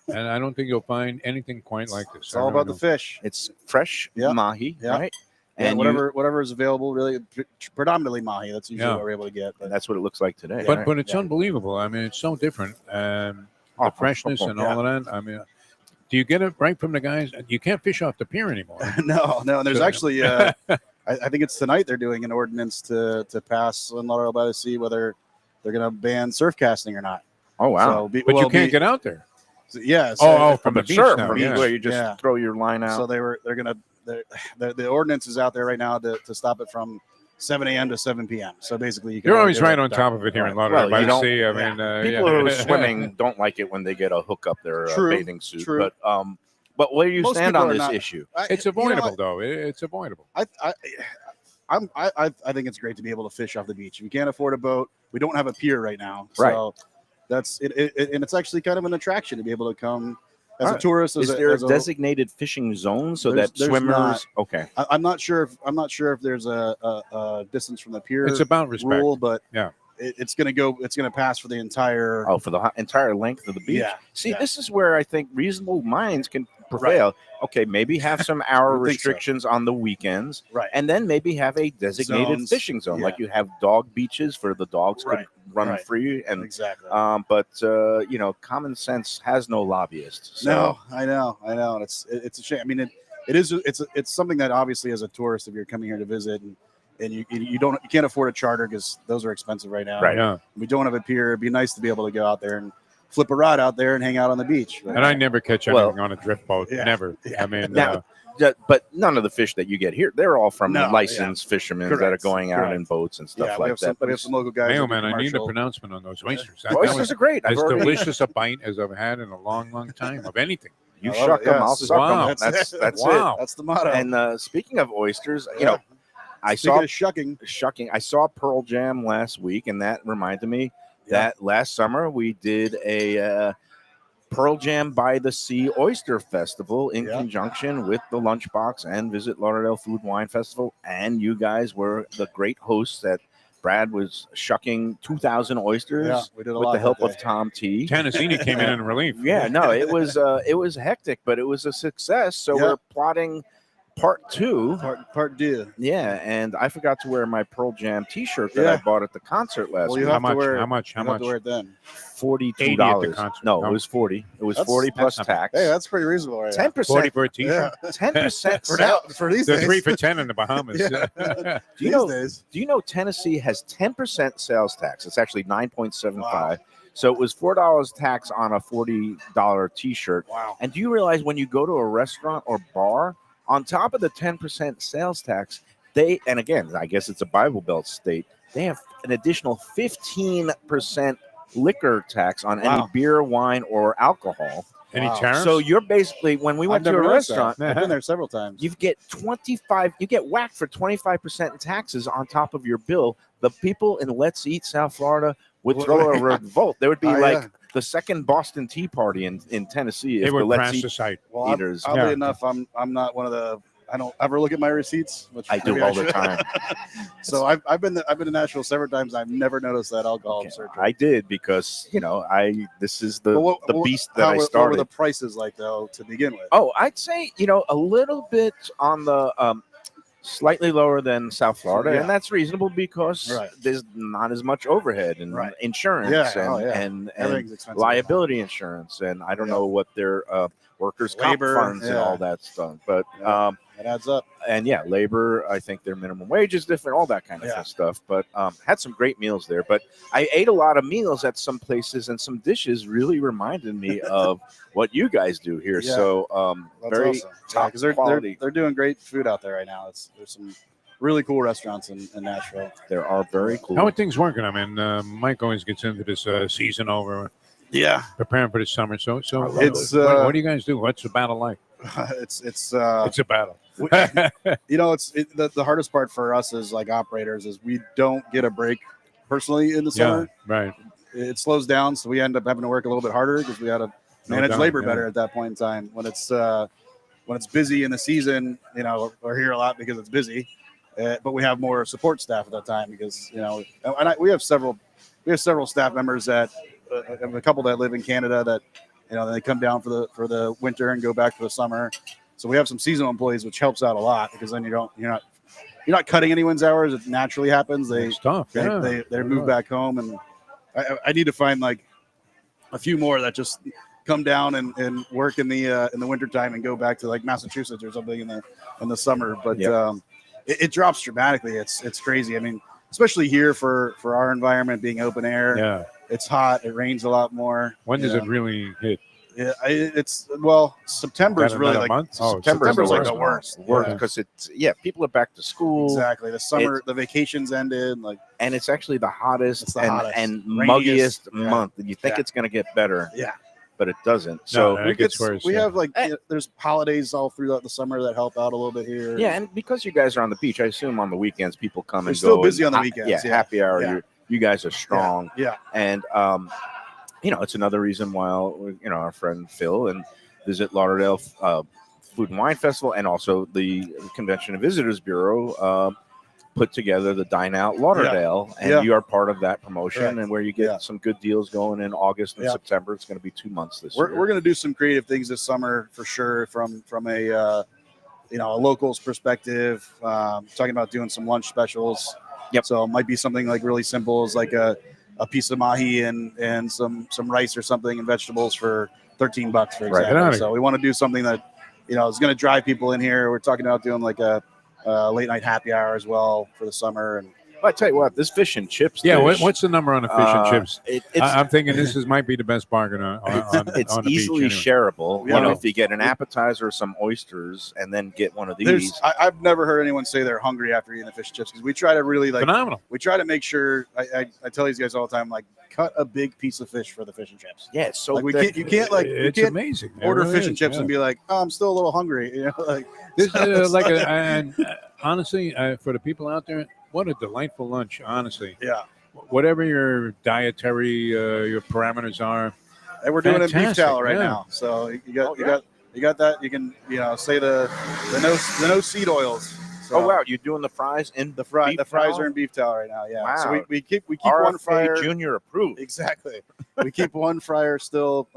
and I don't think you'll find anything quite like this. It's all about the fish. it's fresh Yeah. mahi, Yeah. right? Yeah, And whatever is available, really, predominantly mahi. That's usually Yeah. what we're able to get. But that's what it looks like today. But right? but it's Yeah. unbelievable. I mean, it's so different. The Oh, freshness and all of that. I mean, do you get it right from the guys? You can't fish off the pier anymore. no. And there's So- actually, I think it's tonight they're doing an ordinance to pass in Lauderdale by the Sea whether they're going to ban surf casting or not. Oh wow! So But you can't get out there. Yeah. Oh, from the beach surf, now, from yeah. where you just Yeah. throw your line out. So they're gonna the ordinance is out there right now to stop it from 7 a.m. to 7 p.m. So basically, you can You're only always do it right on dark. top of it here in Right. Lauderdale Well, you by the don't- sea. I mean, People yeah. who are swimming don't like it when they get a hook up their True, bathing suit. true. But where do you Most stand people on are this not- issue? It's You know, avoidable, though. It's avoidable. I think it's great to be able to fish off the beach. If you can't afford a boat, we don't have a pier right now, Right. so that's it, and it's actually kind of an attraction to be able to come as a Alright. tourist. Is there a designated fishing zone so that There's swimmers? not. Okay. I'm not sure if there's a distance from the pier. It's about respect. rule, but Yeah. it's going to pass for the entire. Oh, for the entire length of the beach. Yeah, See, yeah. this is where I think reasonable minds can prevail. Okay, maybe have some hour I would think so. restrictions on the weekends, Right. and then maybe have a designated Zones. fishing zone, Yeah. like you have dog beaches for the dogs Right. could run Right. free. And Exactly. but common sense has no lobbyist. So, No, I know, and it's a shame. I mean, it's something that obviously as a tourist, if you're coming here to visit and you can't afford a charter because those are expensive right now. Right. Yeah. We don't have a pier. It'd be nice to be able to go out there and flip a rod out there and hang out on the beach. And I never catch Well, anything on a drift boat. yeah. Never. I mean, Now, but none of the fish that you get here, they're all from No, licensed fishermen that are Correct, going out correct. in boats and stuff yeah, we like have that. some, But we have it's- some local guys. Mayo that do man, I need a commercial. pronouncement on those oysters. That oysters was are great. I've as already- delicious a bite as I've had in a long, long time of anything. You I love shuck it, them, yeah. I'll suck Wow. them. That's Wow. That's the motto. And speaking of oysters, Yeah. I Speaking saw of shucking. I saw Pearl Jam last week, and that reminded me that last summer we did a Pearl Jam by the Sea Oyster Festival in Yeah. conjunction with the Lunchbox and Visit Lauderdale Food Wine Festival, and you guys were the great hosts. That Brad was shucking 2,000 oysters Yeah, we did a with lot the help that of day. Tom T. Tennessee came in relief. Yeah, no, it was hectic, but it was a success. So Yeah. we're plotting part 2. Part D. Yeah, and I forgot to wear my Pearl Jam T-shirt that Yeah. I bought at the concert last Well, week. you How have to much? wear. How much? How You have much? to wear it then. $42. 80 at the concert. No, No. it was 40. It was That's- 40 plus that's not tax. Hey, that's pretty reasonable, right? 10%. For a t-shirt. Yeah. 10% For now, for these The days. 3 for 10 in the Bahamas. Yeah. Do you These know? days. Do you know Tennessee has 10% sales tax? It's actually 9.75. Wow. So it was $4 tax on a $40 T-shirt. Wow. And do you realize when you go to a restaurant or bar, on top of the 10% sales tax, and again, I guess it's a Bible Belt state, they have an additional 15% liquor tax on any Wow. beer, wine, or alcohol. Any Wow. tariffs? So you're basically, when we went I've to a never noticed that. restaurant, I've been there several times. you get whacked for 25% in taxes on top of your bill. The people in Let's Eat South Florida would throw a revolt. There would be Oh, like yeah. the second Boston Tea Party in Tennessee. they If the would Let's crash Eat the site. Well, eaters. oddly Yeah. enough, I'm not one of the. I don't ever look at my receipts, which I do maybe all the should. time. So I've been to Nashville several times. I've never noticed that alcohol Okay, surcharge. I did because this is the But the beast that I What were started. the prices like though to begin with? Oh, I'd say a little bit on the slightly lower than South Florida, Yeah. and that's reasonable because Right. there's not as much overhead and Right. insurance Yeah. Oh, yeah. and Everything's expensive. liability insurance, and I don't Yeah. know what their workers' Labor, comp funds and yeah. all that stuff, but Yeah. It adds up. and yeah, labor. I think their minimum wage is different, all that kind of Yeah. stuff. But had some great meals there. But I ate a lot of meals at some places, and some dishes really reminded me of what you guys do here. Yeah. So That's very awesome. top Because they're quality. they're doing great food out there right now. There's some really cool restaurants in Nashville. There are very cool. How are things working? I mean, Mike always gets into this season over, Yeah. preparing for the summer. So It's, what do you guys do? What's the battle like? it's It's a battle. the hardest part for us as like operators is we don't get a break personally in the Yeah, summer. right. It slows down, so we end up having to work a little bit harder because we got to No manage doubt, labor yeah. better at that point in time. When it's busy in the season, we're here a lot because it's busy, but we have more support staff at that time because we have several staff members that have a couple that live in Canada that they come down for the winter and go back for the summer. So we have some seasonal employees, which helps out a lot because then you're not cutting anyone's hours. It naturally happens. They It's tough. Yeah. they move back home, and I need to find like a few more that just come down and work in the wintertime and go back to like Massachusetts or something in the summer. But Yep. It drops dramatically. It's crazy. I mean, especially here for our environment being open air. Yeah. It's hot. It rains a lot more. When does you it really hit? Yeah, September is Got really another like month? Oh, September's like the worst. worst. because it's people are back to school. Exactly. The summer, the vacations ended. Like, And it's actually the hottest, It's the and, hottest, and rainiest, muggiest month. And you think Yeah. it's going to get better, yeah. but it doesn't. No, So no, it gets worse. We yeah. have like there's holidays all throughout the summer that help out a little bit here. yeah, and because you guys are on the beach, I assume on the weekends people come We're and still go. busy and on the weekends, yeah. happy hour. Yeah. You guys are strong, Yeah. and it's another reason why our friend Phil and visit Lauderdale Food and Wine Festival, and also the Convention and Visitors Bureau put together the Dine Out Lauderdale, and Yeah. you are part of that promotion, Correct. and where you get Yeah. some good deals going in August and Yeah. September. It's going to be 2 months this We're year. going to do some creative things this summer for sure from a a locals perspective. Talking about doing some lunch specials. Yep. So it might be something like really simple as like a piece of mahi and some rice or something and vegetables for $13, for Right. example. So we want to do something that is going to drive people in here. We're talking about doing like a late night happy hour as well for the summer. And But I tell you what, this fish and chips. Yeah, dish, what's the number on the fish and chips? It's I'm thinking might be the best bargain on it's on the easily beach. Anyway. shareable. Yeah. If you get an appetizer, some oysters, and then get one of these. I've never heard anyone say they're hungry after eating the fish and chips because we try to really Phenomenal. we try to make sure. I tell these guys all the time, like, cut a big piece of fish for the fish and chips. Yeah, it's so Like, we thick. can't, you can't like, you It's can't amazing. It order really fish is, and chips yeah. and be like, oh, I'm still a little hungry. Like This it's like and honestly, for the people out there, what a delightful lunch. Honestly, yeah. whatever your dietary your parameters are, And we're doing it in beef Fantastic, tallow right yeah. now, so you got Oh, you yeah. got you got that. You can say the no seed oils. So Oh wow, you're doing the fries in the fries tallow? are in beef tallow right now. Yeah. Wow. So we keep RFA one fryer. Junior approved. Exactly. We keep one fryer still.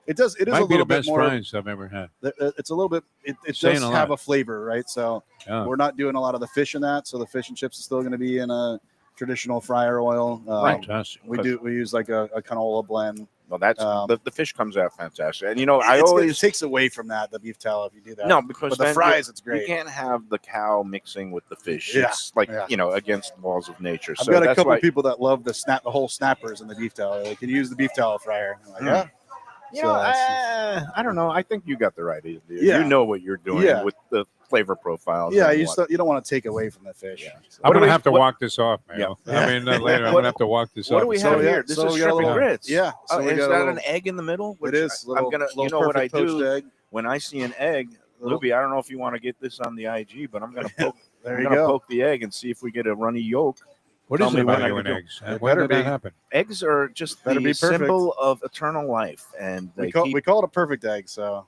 It is might a be little the bit best more. fries I've ever had. It's a little bit. It Saying does a have lot. a flavor, right? So Yeah. we're not doing a lot of the fish in that. So the fish and chips is still going to be in a traditional fryer oil. Fantastic. We use like a canola blend. Well, that's Um, the fish comes out fantastic, and It takes away from that, the beef tallow, if you do that. no, because but the then fries, it's you great. can't have the cow mixing with the fish. Yeah, It's like yeah. against the laws of nature. I've So got a that's couple why, people that love the whole snappers in the beef tallow. They can use the beef tallow fryer. I'm like, yeah. So I don't know. I think you got the right idea. Yeah. You know what you're doing Yeah. with the flavor profiles. Yeah, and you what- don't want to take away from the fish. Yeah. So- I'm What do gonna we- have to what- walk this off, man. Yeah. I mean, later I'm What- gonna have to walk this What off. do we So, have yeah, here? This so is we got a shrimp and little- grits. Yeah. So we is got that a little- an egg in the middle? It Which is. I'm gonna. You know what I perfect poached do egg. when I see an egg, Little- Lubie. I don't know if you want to get this on the IG, but I'm gonna poke. There I'm you gonna go. poke the egg and see if we get a runny yolk. What Tell is me it what about I you can and do. eggs? It When better did that be. happen? Eggs are just Better the be perfect. symbol of eternal life, and they keep. We call it a perfect egg. So.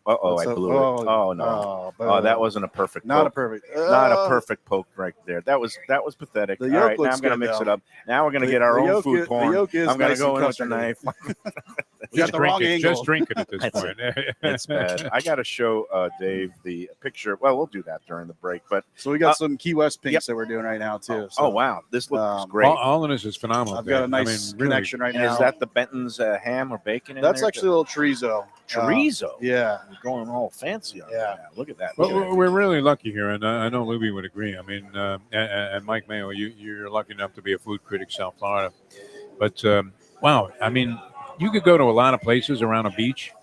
Oh, I So- blew it. Oh no. Oh, that wasn't a perfect. not a poke. perfect. Not a perfect poke right there. That was pathetic. The All yolk right, now looks I'm gonna good, mix though. it up. Now we're gonna get our own food The porn. yolk is I'm gonna nice go and in with the custardy. knife. We got the wrong Just angle. drink it at this That's point. It's bad. I got to show Dave the picture. Well, we'll do that during the break. But So we got some Key West pinks yep. that we're doing right now too. So oh wow, this looks great. All of this is phenomenal. I've got a Dave. nice really, connection right And now. is that the Benton's ham or bacon? In That's there? actually a little chorizo. chorizo. Yeah. You're going all fancy on Yeah. that. Look at that. Well, Look at that. we're really lucky here, and I know Lubie would agree. I mean, and Mike Mayo, you're lucky enough to be a food critic, South Florida. But wow, I mean, you could go to a lot of places around a beach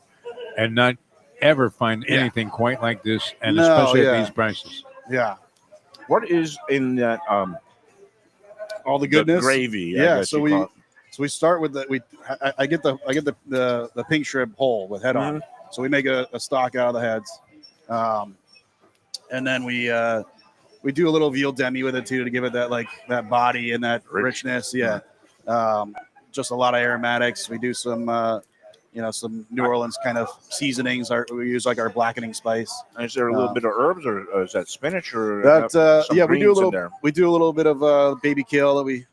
and not ever find Yeah. anything quite like this, and No, especially yeah. at these prices. Yeah. What is in that? All the goodness. gravy. I Yeah. guess So you we call it. so we start with I get the pink shrimp whole with head on. So we make a stock out of the heads, and then we do a little veal demi with it too to give it that body and that richness. Yeah. Just a lot of aromatics. We do some some New Orleans kind of seasonings. We use like our blackening spice. Is there a little bit of herbs, or is that spinach, or That some yeah, we do a greens in little. there? We do a little bit of baby kale that we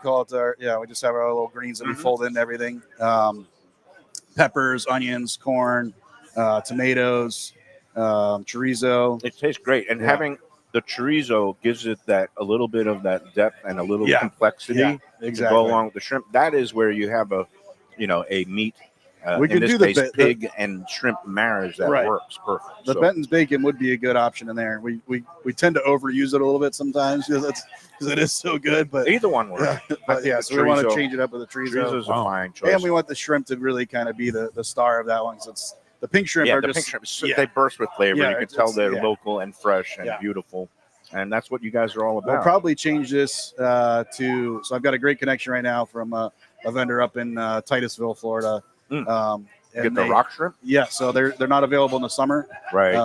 call it our We just have our little greens that we fold into everything. Peppers, onions, corn, tomatoes, chorizo. It tastes great, and Yeah. having the chorizo gives it a little bit of that depth and a little Yeah. complexity Yeah, to exactly. go along with the shrimp. That is where you have a meat We in could this do the case, bit- pig and shrimp marriage that Right. works perfect. The So, Benton's bacon would be a good option in there. We tend to overuse it a little bit sometimes because it is so good. But either one works. yeah, I but think yeah, the so we want to chorizo- change it up with the chorizo. Chorizo's Wow. a fine choice. And we want the shrimp to really kind of be the star of that one. So it's the pink shrimp yeah, are the just pink shrimp, yeah. they burst with flavor. Yeah, You can it's- tell they're yeah. local and fresh and Yeah. beautiful. And that's what you guys are all We'll about. probably change this to. So I've got a great connection right now from a vendor up in Titusville, Florida. Mm. And Get the they- rock shrimp? Yeah, so they're not available in the summer. Right.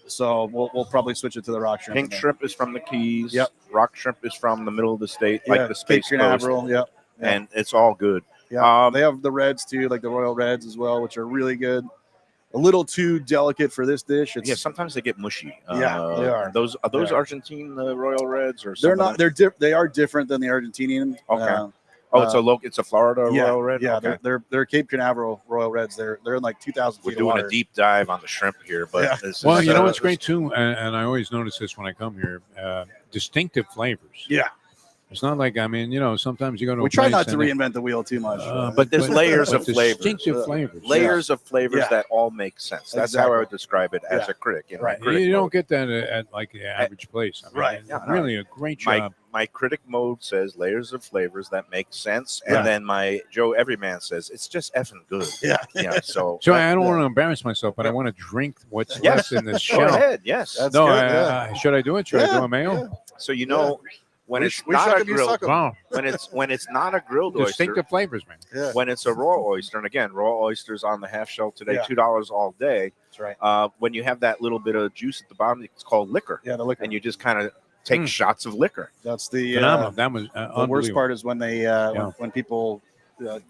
So we'll probably switch it to the rock shrimp. Pink in there. shrimp is from the Keys. Yep. Rock shrimp is from the middle of the state, Yeah, like the Space Cape Coast. Canaveral. Yep. Yeah. And it's all good. Yeah, they have the reds too, like the Royal Reds as well, which are really good. A little too delicate for this dish. It's, Yeah, sometimes they get mushy. Yeah, they are. Those are those They are. Argentine Royal Reds or they're some of not. them? They are different than the Argentinian. Okay. It's a Florida yeah, Royal Red. Yeah, Okay. they're Cape Canaveral Royal Reds. They're in like 2,000 We're feet of doing water. a deep dive on the shrimp here, but Yeah. this Well, is, you know uh, what's great too, and I always notice this when I come here: distinctive flavors. Yeah, It's not like sometimes you go to we a try place not to and they- reinvent the wheel too much. but there's layers but of flavors. distinctive flavors. layers of flavors Yeah. that all make sense. That's how I Exactly. would describe it as Yeah. a critic. In Right. my critic You mode. don't get that at like the average place. I mean, Right. it's Yeah, no. really a great my job. my critic mode says layers of flavors that make sense, Yeah. and then my Joe Everyman says it's just effing good. Yeah. Yeah. So So I don't yeah. want to embarrass myself, but I want to drink what's Yes. left in this go shell. ahead. Yes. That's No, good, yeah. should I do it? Should I do a mayo? Yeah. So you know when We it's sh- we not suck a 'em, you grilled suck 'em. Wow, when it's not a grilled oyster, distinctive flavors, man. Yeah, when it's a raw oyster, and again, raw oysters on the half shell today, Yeah. $2 all day. that's right. When you have that little bit of juice at the bottom, it's called liquor, Yeah, the liquor. and you just kind of take shots of liquor. That's the Phenomenal. That was the worst unbelievable. part is when they when people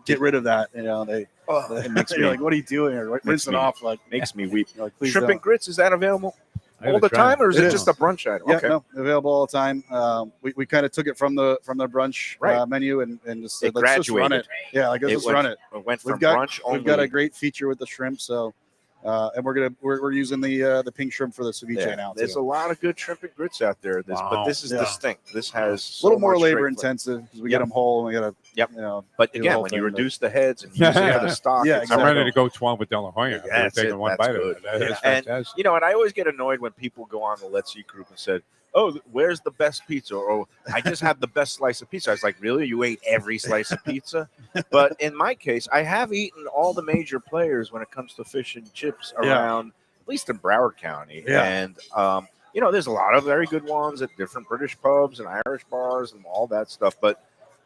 get rid of that. They It makes you're me like, what are you doing? Or rinse it me- off. Like, makes me weep. you're like, please Shrimp don't. and grits, is that available I gotta all the try time, or is It it is. just a brunch item? Yeah, Okay. no, available all the time. We kind of took it from the brunch Right. menu and just It said, let's just run graduated. it. Yeah, like let's just run it. It went from We've got brunch only. We've got a great feature with the shrimp, so and we're using the pink shrimp for the ceviche Yeah, now. there's a Too. lot of good shrimp and grits out there. But Wow. this is Yeah. distinct. This has A so little more much labor great flavor. intensive because we Yep. get them whole and we gotta Yep. But do the again, whole when you thing, but- reduce the heads and use it for the stock, Yeah, it's I'm exactly. ready to go 12 with De La Hoya. After That's taking it. one That's bite good. of it. That's Yeah. And, fantastic. and I always get annoyed when people go on the Let's Eat group and said, "Oh, where's the best pizza?" Or "I just had the best slice of pizza." I was like, "Really? You ate every slice of pizza?" But in my case, I have eaten all the major players when it comes to fish and chips around, at least in Broward County. Yeah. And there's a lot of very good ones at different British pubs and Irish bars and all that stuff. But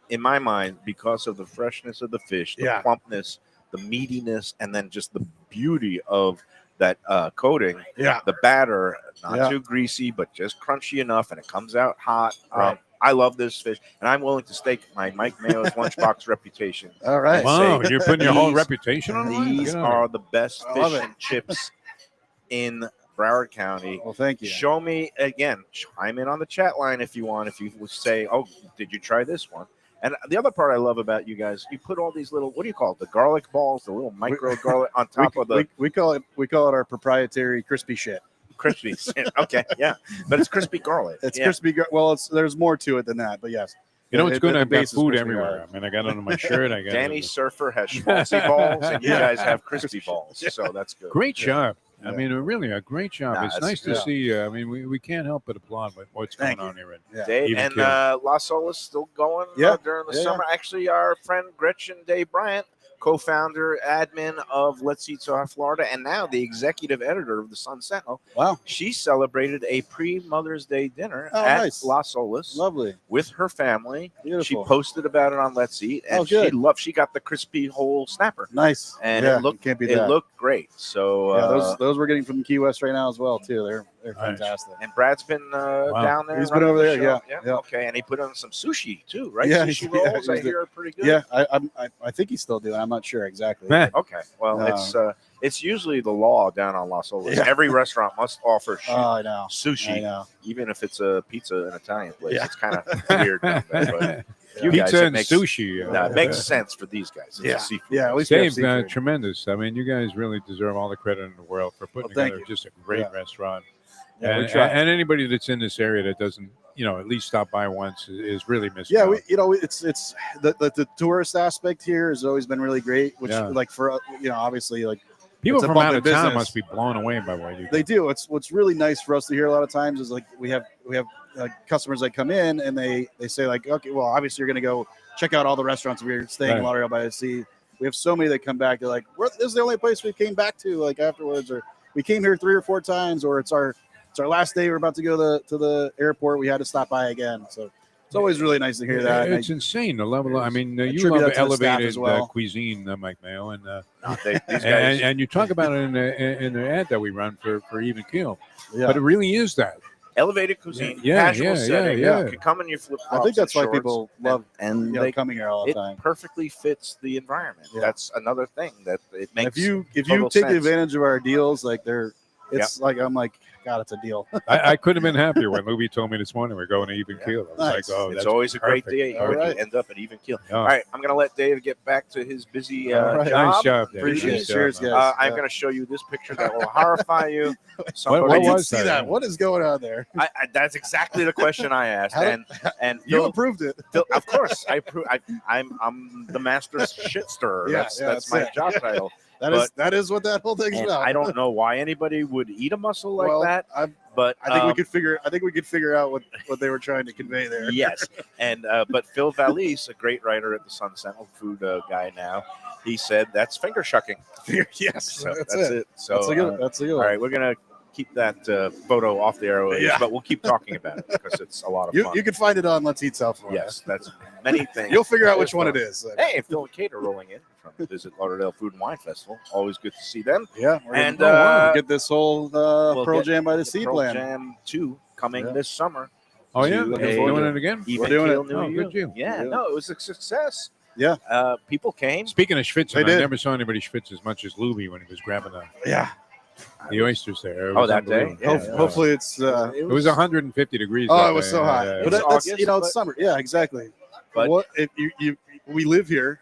in my mind, because of the freshness of the fish, the Yeah. plumpness, the meatiness, and then just the beauty of that coating, Yeah. the batter, not Yeah. too greasy, but just crunchy enough, and it comes out hot. Right. I love this fish, and I'm willing to stake my Mike Mayo's Lunchbox reputation. All right. Wow, say you're putting your whole these- reputation on the line? These Get out of are the best I love fish it. and chips in Broward County. Well, thank you. Show me again. Chime in on the chat line if you want. If you would say, "Oh, did you try this one?" And the other part I love about you guys, you put all these little, what do you call it? The garlic balls, the little micro garlic on top of the we call it our proprietary crispy shit. crispy. Okay, yeah, but it's crispy garlic. It's Yeah. crispy. Well, there's more to it than that, but yes. You know what's good? The I've got base is food crispy everywhere. garlic. I mean, I got it on my shirt. I got Danny it. Surfer has schmaltzy balls, and you Yeah. guys have crispy balls. So that's good. Great job. I Yeah. mean, really a great job. Nah, it's it's- nice to yeah. see. I mean, we can't help but applaud what's Thank going on here. Yeah. Dave Even and Keel. La Solis still going Yeah. during the Yeah, summer. Actually, our friend Gretchen Day Bryant, co-founder, admin of Let's Eat South Florida, and now the executive editor of the Sun Sentinel. Wow. She celebrated a pre-Mother's Day dinner Oh, at nice. La Solis Lovely. with her family. Beautiful. She posted about it on Let's Eat, and Oh, good. she got the crispy whole snapper, Nice. and yeah, it looked can't be it that. looked great. So Yeah, those we're getting from Key West right now as well too. They're Nice. fantastic. and Brad's been down there. He's been running over the there, show. yeah. Okay, and he put on some sushi too, right? Yeah, Sushi yeah, rolls. I he's hear are pretty good. Yeah, I think he's still doing. I'm not sure exactly. Man. Okay. Well, it's usually the law down on Las Olas. Yeah. Every restaurant must offer Oh, I know. I sushi, know. even if it's a pizza an Italian place. Yeah. It's kind of weird down there, but you guys, Pizza it and makes, sushi. it makes sense for these guys. It's a Yeah. seafood. Yeah, at least we have Dave, seafood. tremendous. I mean, you guys really deserve all the credit in the world for putting Well, thank together you. just a great Yeah. restaurant. Yeah, we and, try. and anybody that's in this area that doesn't at least stop by once is really missed. Yeah, out. it's the tourist aspect here has always been really great. Which Yeah. like for obviously like People it's a from bump out in of town business. must be blown away by what you do. They do. It's what's really nice for us to hear a lot of times is like we have customers that come in and they say like, okay, well, obviously you're going to go check out all the restaurants if you're staying in Right. Lauderdale by the Sea. We have so many that come back. They're like, this is the only place we came back to like afterwards, or we came here 3 or 4 times, or it's our last day. We're about to go to the airport. We had to stop by again. So it's always really nice to hear that. It's insane the level. I mean, you attribute love that to the staff elevated as well. cuisine, Mike Mayo, and These guys. and you talk about it in the ad that we run for Even Keel, Yeah. but it really is that. Elevated cuisine, Yeah, casual yeah, setting. yeah. You can come in your flip flops. I think that's why people love and they coming here all the it time. perfectly fits the environment. Yeah. That's another thing that it makes. If you total take sense. advantage of our deals, like it's like I'm like, God, it's a deal. I couldn't have been happier when Lubie told me this morning we're going to Even Keel. I was Nice. like, oh, It's that's always a great perfect. day All when right. you end up at Even Keel. Yeah. All right, I'm going to let Dave get back to his busy All right. job. Nice job, Dave. Appreciate Nice it. job, Cheers, man. guys. I'm Yeah. going to show you this picture that will horrify you. What Somebody- I did was see that? that. What is going on there? that's exactly the question I asked, How- and You Phil- approved it. Phil, of course, I'm the master shit stirrer. Yeah, That's that's my it. job title. That is what that whole thing's And about. I don't know why anybody would eat a mussel like Well, that, I but think we could figure out what they were trying to convey there. yes. And but Phil Valise, a great writer at the Sun Sentinel, food guy now, he said that's finger shucking. Yes, So that's it. So That's a good. That's a good all one. right, we're gonna keep that photo off the airwaves, Yeah. but we'll keep talking about it because it's a lot of fun. You can find it on Let's Eat South Florida. Yes, that's many things. You'll figure out which It's one fun. it is. Hey, Phil and Kate are rolling in from Visit Lauderdale Food and Wine Festival. Always good to see them. Yeah, we're And, gonna get this whole we'll Pearl get Jam by the The Sea Pearl plan. Jam 2 coming Yeah. this summer. Oh yeah, to we're a- doing it again. Even doing Keel it. New Oh, Year. good deal. Yeah, Yeah. no, it was a success. Yeah. People came. Speaking of schwitzen, They I did. never saw anybody schwitz as much as Lubie when he was grabbing Yeah. the oysters there. It Oh, was that day? unbelievable. Yeah. Hopefully it's. It was 150 degrees. Oh, that it was day. so hot. Yeah, But yeah. It's that's August, it's but- summer. Yeah, exactly. But- what if we live here,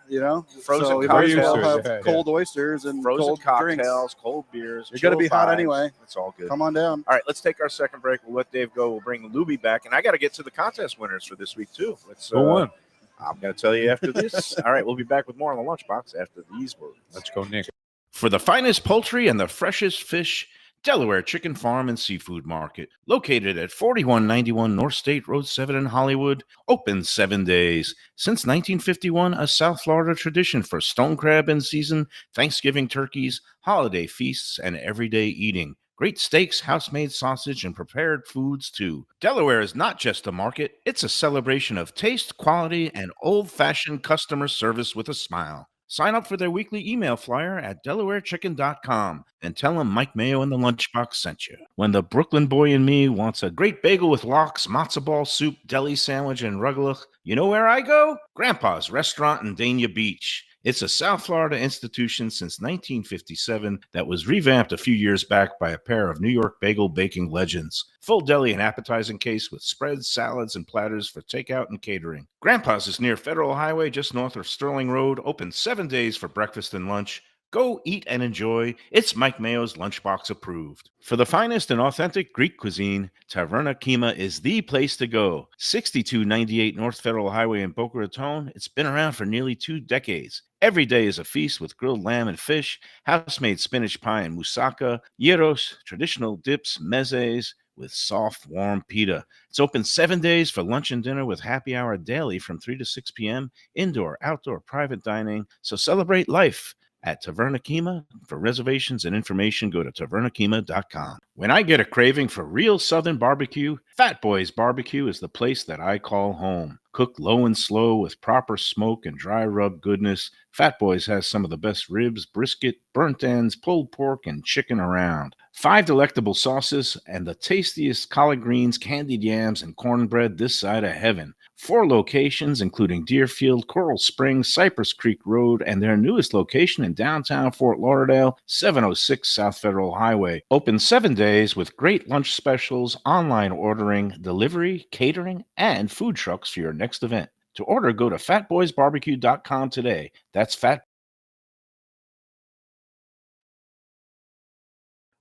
Frozen so we might cocktails. as well Used to it, have yeah, cold oysters and Frozen cold cocktails, drinks. cold beers. You're gonna chill be hot vibes. anyway. It's all good. Come on down. All right, let's take our second break. We'll let Dave go. We'll bring Lubie back, and I got to get to the contest winners for this week too. Let's Who won? I'm going to tell you after this. All right, we'll be back with more on the Lunchbox after these words. Let's go, Nick. For the finest poultry and the freshest fish, Delaware Chicken Farm and Seafood Market, located at 4191 North State Road 7 in Hollywood, open 7 days. Since 1951, a South Florida tradition for stone crab in season, Thanksgiving turkeys, holiday feasts, and everyday eating. Great steaks, house-made sausage, and prepared foods, too. Delaware is not just a market, it's a celebration of taste, quality, and old-fashioned customer service with a smile. Sign up for their weekly email flyer at DelawareChicken.com and tell them Mike Mayo and the Lunchbox sent you. When the Brooklyn boy in me wants a great bagel with lox, matzo ball soup, deli sandwich, and rugelach, you know where I go? Grandpa's Restaurant in Dania Beach. It's a South Florida institution since 1957 that was revamped a few years back by a pair of New York bagel baking legends. Full deli and appetizing case with spreads, salads, and platters for takeout and catering. Grandpa's is near Federal Highway just north of Sterling Road, open 7 days for breakfast and lunch. Go eat and enjoy. It's Mike Mayo's Lunchbox approved. For the finest and authentic Greek cuisine, Taverna Kima is the place to go. 6298 North Federal Highway in Boca Raton. It's been around for nearly 2 decades. Every day is a feast with grilled lamb and fish, house-made spinach pie and moussaka, gyros, traditional dips, mezes, with soft, warm pita. It's open 7 days for lunch and dinner with happy hour daily from 3 to 6 p.m., indoor, outdoor, private dining. So celebrate life at Taverna Kima. For reservations and information, go to tavernakima.com. When I get a craving for real Southern barbecue, Fat Boys Barbecue is the place that I call home. Cooked low and slow with proper smoke and dry rub goodness, Fat Boys has some of the best ribs, brisket, burnt ends, pulled pork, and chicken around. 5 delectable sauces and the tastiest collard greens, candied yams, and cornbread this side of heaven. 4 locations, including Deerfield, Coral Springs, Cypress Creek Road, and their newest location in downtown Fort Lauderdale, 706 South Federal Highway. Open 7 days with great lunch specials, online ordering, delivery, catering, and food trucks for your next event. To order, go to fatboysbarbecue.com today. That's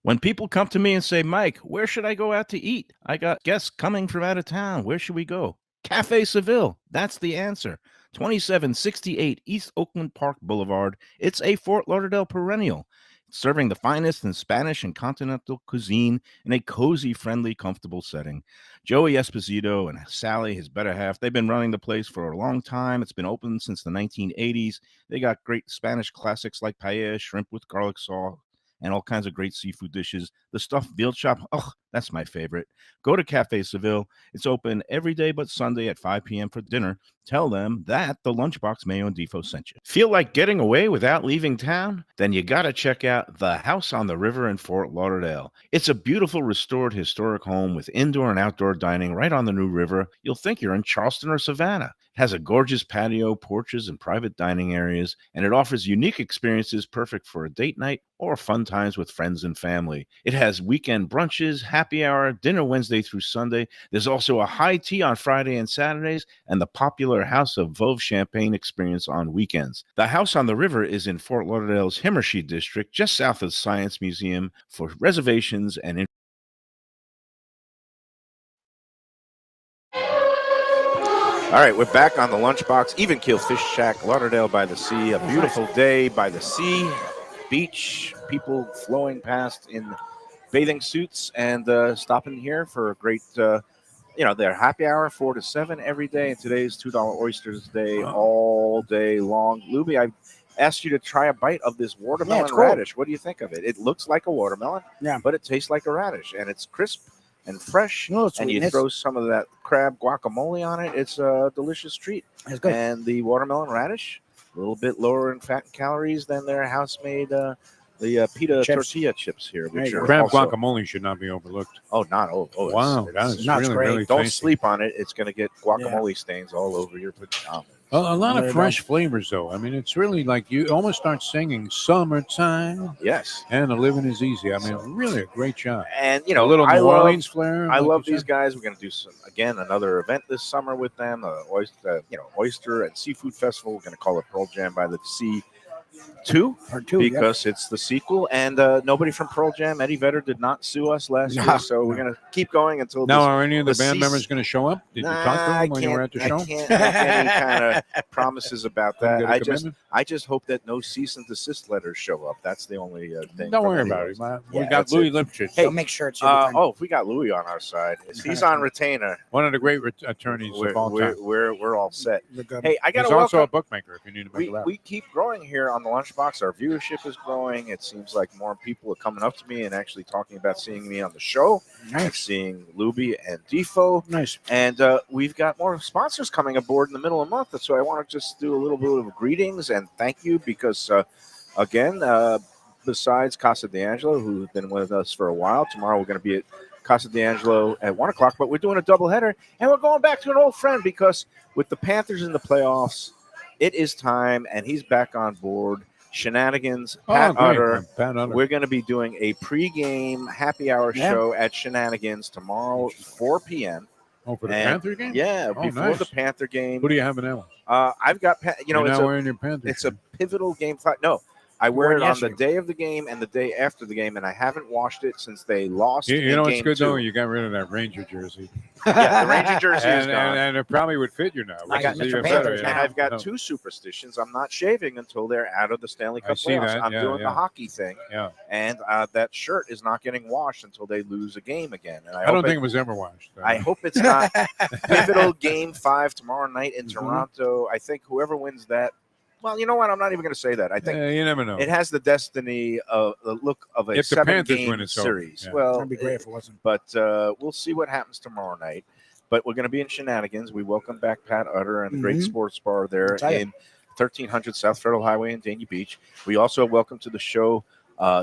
When people come to me and say, Mike, where should I go out to eat? I got guests coming from out of town. Where should we go? Cafe Seville. That's the answer. 2768 East Oakland Park Boulevard. It's a Fort Lauderdale perennial, serving the finest in Spanish and continental cuisine in a cozy, friendly, comfortable setting. Joey Esposito and Sally, his better half, they've been running the place for a long time. It's been open since the 1980s. They got great Spanish classics like paella, shrimp with garlic sauce, and all kinds of great seafood dishes. The stuffed veal chop, oh, that's my favorite. Go to Cafe Seville. It's open every day but Sunday at 5 p.m. for dinner. Tell them that the Lunchbox Mayo and Defo sent you. Feel like getting away without leaving town? Then you got to check out the House on the River in Fort Lauderdale. It's a beautiful restored historic home with indoor and outdoor dining right on the new river. You'll think you're in Charleston or Savannah. It has a gorgeous patio, porches, and private dining areas, and it offers unique experiences perfect for a date night or fun times with friends and family. It has weekend brunches, happy hour, dinner Wednesday through Sunday. There's also a high tea on Friday and Saturdays, and the popular House of Veuve Champagne experience on weekends. The House on the River is in Fort Lauderdale's Himmershey district, just south of the Science Museum. For reservations and All right, we're back on the Lunchbox, Even Keel Fish Shack, Lauderdale by the sea. A beautiful day by the sea, beach, people flowing past in bathing suits and stopping here for a great, their happy hour 4 to 7 every day. And today's $2 Oysters Day all day long. Lubie, I asked you to try a bite of this watermelon radish. What do you think of it? It looks like a watermelon, but it tastes like a radish, and it's crisp and fresh, and you throw some of that crab guacamole on it. It's a delicious treat. It's good. And the watermelon radish, a little bit lower in fat and calories than their house-made pita tortilla chips here. Which are Crab also, guacamole should not be overlooked. Oh, not oh, oh Wow, it's, that it's is not really, great. really don't tasty. sleep on it. It's going to get guacamole stains all over your pajamas. A lot There of you fresh flavors, though. I mean, it's really like you almost start singing "Summertime" Yes. and "The Living Is Easy." I mean, really a great job. And, A little New Orleans flair. I like love you these said. guys. We're going to do another event this summer with them. Oyster and Seafood Festival. We're going to call it Pearl Jam by the Sea 2 Part 2, because it's the sequel. And nobody from Pearl Jam, Eddie Vedder, did not sue us last year. So we're going to keep going until Now, are any of the the band cease- members going to show up? Did you talk to them when you were at the show? I can't make any kind of promises about Couldn't that. get a commitment? I just hope that no cease and desist letters show up. That's the only thing. Don't from worry anyone. about it. man. We Yeah, got that's Louis it. Lipschitz, They'll make sure it's your turn. We got Louis on our side. He's on retainer. one of the great attorneys of all time. We're all set. You're good. Hey, I got He's to also a welcome. bookmaker if you need to make it out. We keep growing here on the Lunchbox. Our viewership is growing. It seems like more people are coming up to me and actually talking about seeing me on the show. And seeing Lubie and Defo. Nice. And we've got more sponsors coming aboard in the middle of the month. So I want to just do a little bit of greetings and thank you because, besides Casa D'Angelo, who's been with us for a while, tomorrow we're going to be at Casa D'Angelo at 1 o'clock, but we're doing a doubleheader. And we're going back to an old friend because with the Panthers in the playoffs, it is time, and he's back on board. Shenanigans, Pat Utter. Pat Utter. We're going to be doing a pregame happy hour show at Shenanigans tomorrow, 4 p.m. Oh, for the And- Panther game? Yeah, Oh, before nice. the Panther game. Who do you have in that one? I've got, You're it's now a wearing your Panther. it's a pivotal game. No, I wore wear it it on the yesterday. day of the game and the day after the game, and I haven't washed it since they lost. You in know what's game good, 2. though? You got rid of that Ranger jersey. Yeah, the Ranger jersey is and, gone. and it probably would fit you now. I which got is Mr. even Panther better, now. yeah. And I've got No. 2 superstitions. I'm not shaving until they're out of the Stanley I Cup see playoffs. that. I'm Yeah, doing yeah. the hockey thing, Yeah. and that shirt is not getting washed until they lose a game again. And I don't think it was ever washed. I hope it's not pivotal game 5 tomorrow night in Mhm. Toronto. I think whoever wins that, well, you know what? I'm not even going to say that. I think you never know. it has the destiny of the look of a If the Panthers 7-game win, it's over. series. Yeah. Well, That'd be great if it wasn't. but we'll see what happens tomorrow night. But we're going to be in Shenanigans. We welcome back Pat Utter and the Great Mhm. Sports Bar there I'll tell you. in 1300 South Federal Highway in Dania Beach. We also welcome to the show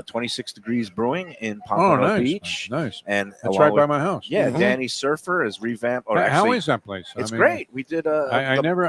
26 Degrees Brewing in Oh, Pompano nice. Beach. Nice. And That's along right with- by my house. Yeah, Mhm. Danny Surfer is revamped. Or How actually, is that place? it's I mean, great. We did I've It was never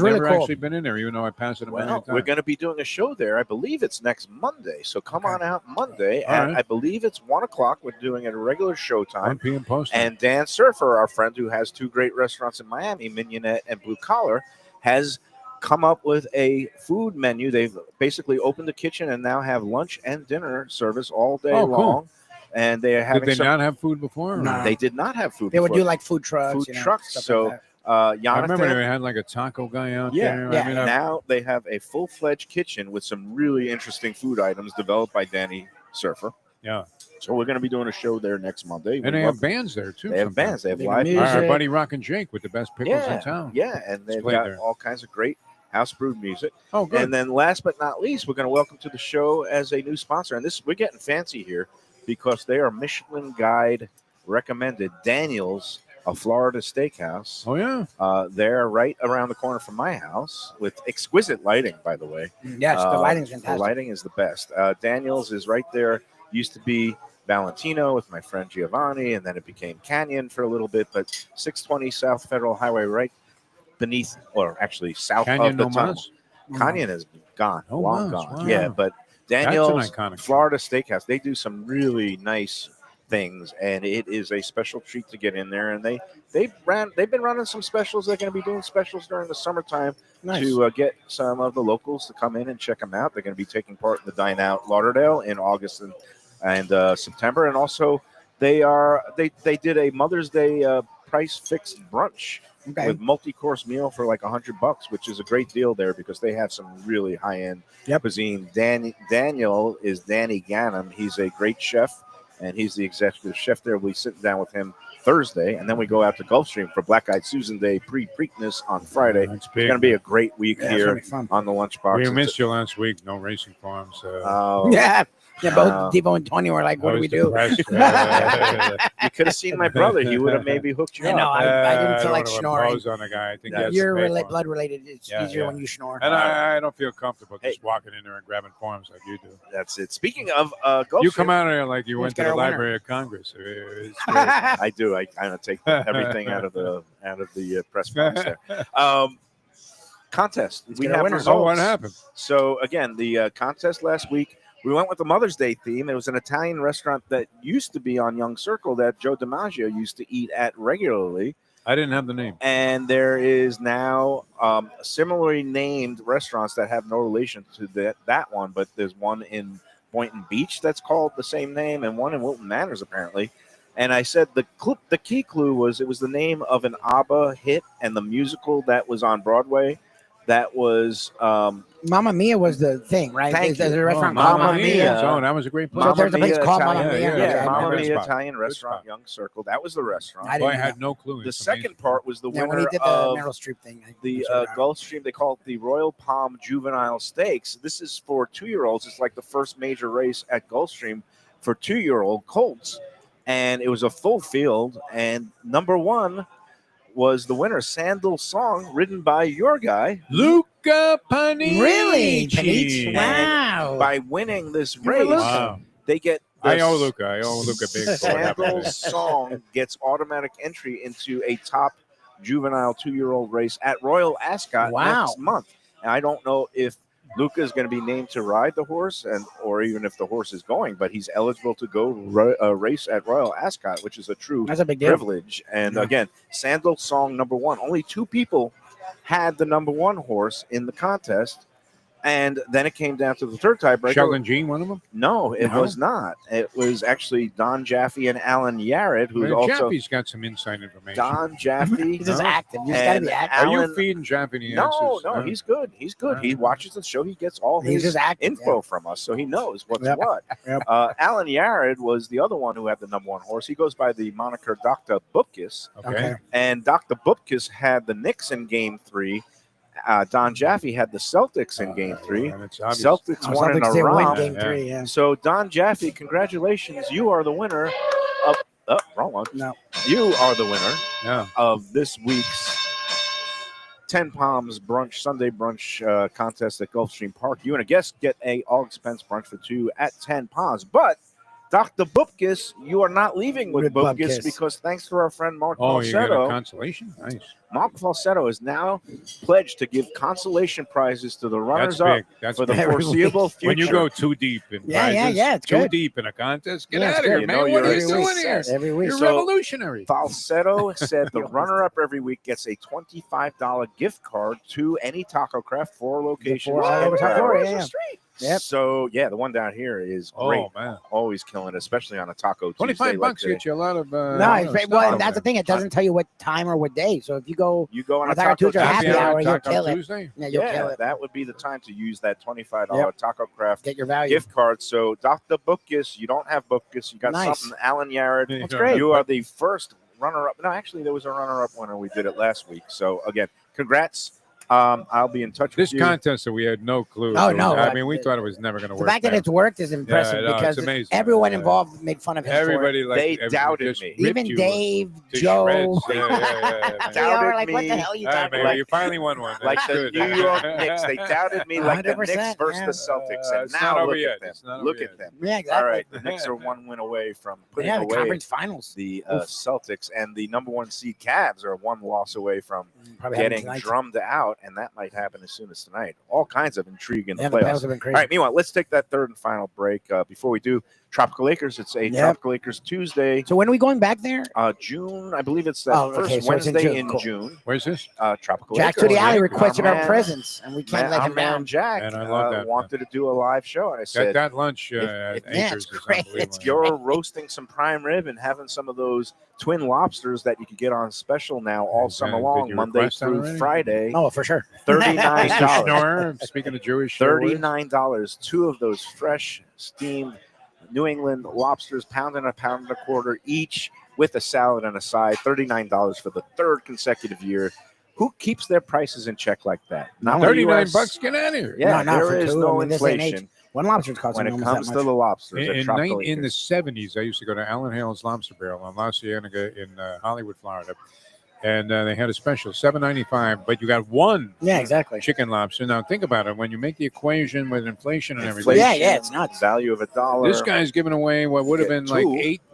really cool. actually been in there, even though I passed it a million Well, times. we're going to be doing a show there. I believe it's next Monday. So come on out Monday. All At, right. I believe it's 1 o'clock. We're doing it a regular show 1 time. p.m. post. And Dan Surfer, our friend who has 2 great restaurants in Miami, Mignonette and Blue Collar, has come up with a food menu. They've basically opened the kitchen and now have lunch and dinner service all day Oh, cool. long. and they are having Did they some. not have food before? No. They did not have food. They would before. do like food trucks. Food you know, trucks. stuff So, like that. I remember Jonathan. they had like a taco guy out Yeah, there. yeah. I mean, Now they have a full-fledged kitchen with some really interesting food items developed by Danny Surfer. yeah. So we're going to be doing a show there next Monday. And they have bands there too. They have sometimes. bands. They have They have live music. Our buddy Rock and Jake with the best pickles in town. Yeah, and they've played got there. all kinds of great house brewed music. Oh, good. And then last but not least, we're going to welcome to the show as a new sponsor. And this we're getting fancy here because they are Michelin Guide recommended. Daniel's, a Florida steakhouse. Oh yeah. They're right around the corner from my house with exquisite lighting, by the way. Yes, the lighting's fantastic. The lighting is the best. Daniel's is right there. Used to be Valentino with my friend Giovanni, and then it became Canyon for a little bit. But 620 South Federal Highway, right beneath, or actually south Canyon of the no tunnel. mas? Canyon is gone, Oh, long mas, gone. wow. Yeah, but That's an Daniel's iconic Florida Steakhouse, they do some really nice things, and it is a special treat to get in there. And they've been running some specials. They're going to be doing specials during the summertime Nice. to get some of the locals to come in and check them out. They're going to be taking part in the Dine Out Lauderdale in August and September, and also they did a Mother's Day price fixed brunch Okay. with multi-course meal for like $100, which is a great deal there because they have some really high-end cuisine. Daniel is Danny Gannam. He's a great chef, and he's the executive chef there. We sit down with him Thursday, and then we go out to Gulfstream for Black Eyed Susan Day pre-Preakness on Friday. That's It's big. going to be a great week Yeah, it's gonna here be fun. on the Lunchbox. We missed you last week. No racing farms. Oh, Yeah, both Devo and Tony were like, "What do we do?" you could have seen my brother. He would have maybe hooked you I up. know. I didn't feel like don't wanna snoring. impose on a guy. I think That's- that's You're the big one. blood related. It's Yeah, easier yeah. when you snore. And I don't feel comfortable Hey. just walking in there and grabbing forms like you do. That's it. Speaking of Gulfstream, You come out of there like you Let's went to get the our winner. Library of Congress. It's great. I do. I kind of take everything out of the press box there. Contest. We get our have winner. results. Oh, what happened? So again, the contest last week, we went with the Mother's Day theme. It was an Italian restaurant that used to be on Young Circle that Joe DiMaggio used to eat at regularly. I didn't have the name. And there is now similarly named restaurants that have no relation to that one, but there's one in Boynton Beach that's called the same name, and one in Wilton Manors apparently. And I said the key clue was it was the name of an ABBA hit and the musical that was on Broadway. That was Mamma Mia was the thing, right? Thank There's you. a restaurant Oh, called Mamma Mamma Mia. Mia. Oh, that was a great place. So there's a place called Mamma Italian, Mia. Yeah, Yeah, yeah, Mamma good Mia spot. Italian Good restaurant, spot. Young Circle. That was the restaurant. I Boy, I didn't had no clue. The It's second amazing. part was the Yeah, when winner he did the of Meryl Streep thing. the that's what I- Gulfstream. They call it the Royal Palm Juvenile Stakes. This is for 2-year-olds. It's like the first major race at Gulfstream for 2-year-old colts, and it was a full field. And number one was the winner, Sandal Song, ridden by your guy. Luca Panici. Really? Panici? And Wow. by winning this were race, Luca. Wow. they get I owe Luca. I owe Luca big for what happened Sandal today. Song gets automatic entry into a top juvenile 2-year-old race at Royal Ascot Wow. next month. And I don't know if Luca is going to be named to ride the horse, or even if the horse is going, but he's eligible to go race at Royal Ascot, which is a true That's a big deal. privilege. And Yeah. again, Sandal Song number one. Only 2 people had the number 1 horse in the contest. And then it came down to the third tiebreaker. Sheldon Jean, one of them. No, it No? was not. It was actually Don Jaffe and Alan Yarrett, who's Well, also Jaffe's got some inside information. Don Jaffe. He's just No? active. He's got to And be active. Are Alan- you feeding Jaffe the No, answers? no, he's good. He's good. He Alright. watches the show. He gets all He's his just active. info from us, so he knows what's Yep. what. Yep. Alan Yarrett was the other one who had the number 1 horse. He goes by the moniker Dr. Bupkis, Okay. and Dr. Bupkis had the Knicks in Game 3. Don Jaffe had the Celtics in Game 3. And it's obvious. Celtics Oh, won in Celtics a did win romp. game Yeah. 3, yeah. So, Don Jaffe, congratulations. You are the winner of wrong one. No. You are the winner Yeah. of this week's 10 Palms brunch, Sunday brunch contest at Gulfstream Park. You and a guest get a all-expense brunch for 2 at 10 Palms. But Dr. Bupkis, you are not leaving with With Bupkis Bupkis. because thanks to our friend Mark Oh, you got a Falsetto, consolation? Nice. Mark Falsetto is now pledged to give consolation prizes to the That's runners-up big. That's for the big. Every foreseeable future. When you go too deep in Yeah, yeah, prizes, yeah, it's too good. deep in a contest, get Yeah, it's out of here, good. man. You know What are you're you a doing success. here? Every week. You're So- revolutionary. Falsetto said the runner-up every week gets a $25 gift card to any Taco Craft 4 locations. Four all over at Taco, Florida yeah. Street. Yep. So yeah, the one down here is great. Oh man, Always killing, it, especially on a taco Tuesday. $25 like gets today. you a lot of. No, stuff well, over that's the there. thing. It doesn't tell you what time or what day. So if you go, You go on on a Taco Tuesday or Tuesday. happy hour, you'll Taco kill it. Tuesday. yeah, you'll kill Yeah, it. that would be the time to use that $25 Yep. Taco Craft Get your value. gift card. So Dr. Bookus, you don't have Bookus. You got Nice. something. Alan Yarrett. That's great. You are the first runner-up. No, actually, there was a runner-up winner. We did it last week. So again, congrats. I'll be in touch This with you. contest that we had no clue. Oh, no, I like, mean, we thought it was never going to The work. fact that man. it's worked is impressive no, it's because amazing. everyone Yeah. involved made fun of him. Everybody like They everybody doubted just me. ripped Even you Dave, to Joe. shreds. Yeah. They all were Doubted like, "What the me. hell are you All right, talking man, about?" you finally won one. Like That's the good. New York Knicks, they doubted me like the 100%, Knicks versus yeah. the Celtics, and It's now not over look yet. at them. It's not Look over at yet. them. Yeah, exactly. All right, the Knicks are one win away from putting Yeah, the away conference finals. the Oof. Celtics, and the number one seed Cavs are one loss away from Probably happen getting tonight. drummed out, and that might happen as soon as tonight. All kinds of intrigue in the Yeah, the playoffs. playoffs have been crazy. All right, meanwhile, let's take that third and final break. Before we do, Tropical Acres. It's a Yep. Tropical Acres Tuesday. So when are we going back there? June, I believe it's that Oh, first okay, so it's in Wednesday June. in Cool. June. Where's this? Tropical Jack Acres. to the alley Our requested our man- presence, and we can't let our him man down. Jack Man, I love that, wanted to do a live show, and I said, That lunch if- at if- yeah, Acres it's is great. unbelievable. It's you're roasting some prime rib and having some of those twin lobsters that you could get on special now all Did summer you long, Monday request that through already? Friday. Oh, for sure. $39. Mr. Schnorr, speaking of Jewish words. $39. Two of those fresh, steamed New England lobsters, pound and a quarter each, with a salad and a side. $39 for the third consecutive year. Who keeps their prices in check like that? Not the $39 US. Get out of here. Yeah, No, not for there is two. no I mean, this day and age, inflation one lobster's costing when it almost comes that to much. the lobsters. at In Tropical the Acres. 70s, I used to go to Alan Hale's Lobster Barrel on La Cienega in Hollywood, Florida, and they had a special $7.95, but you got one Yeah, exactly. chicken lobster. Now think about it: when you make the equation with inflation and everything, Yeah, yeah, it's nuts. Value of $1. this guy's giving away what would have Get been like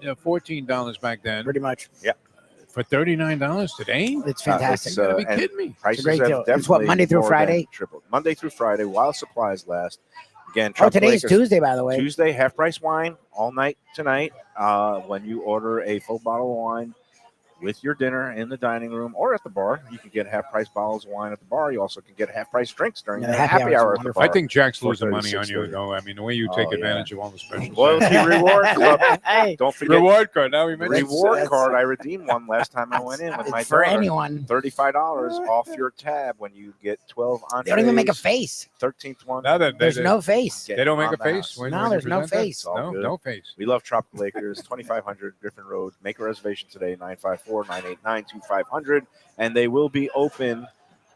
two. $14 back then Pretty much. for $39 today. It's fantastic. it's, You gotta be and kidding me. Prices great have deal. It's definitely what, Monday through more than Friday? tripled. Monday through Friday while supplies last. Again, Oh, Tropical today's Acres, Tuesday, by the way. Tuesday, half price wine all night tonight. When you order a full bottle of wine with your dinner in the dining room or at the bar, you can get half price bottles of wine at the bar. You also can get half price drinks during Yeah, the the happy happy hour is hour at the wonderful. bar. I think Jack's 4:30, losing money on you, 6:30. though. I mean, the way you take Oh, yeah. advantage of all the specials. Loyalty Reward Club. Hey, Don't forget Reward card. Now we mentioned reward that's- card. I redeemed one last time I went in with my it's for daughter. anyone. $35 off your tab when you get 12 entrees. They don't even make a face. 13th one. Now that There's no face. Get they don't make on a the face. house. when No, you there's no present that? face. All No, good. no face. We love Tropical Acres, 2500 Griffin Road. Make a reservation today, 954-989-2500. And they will be open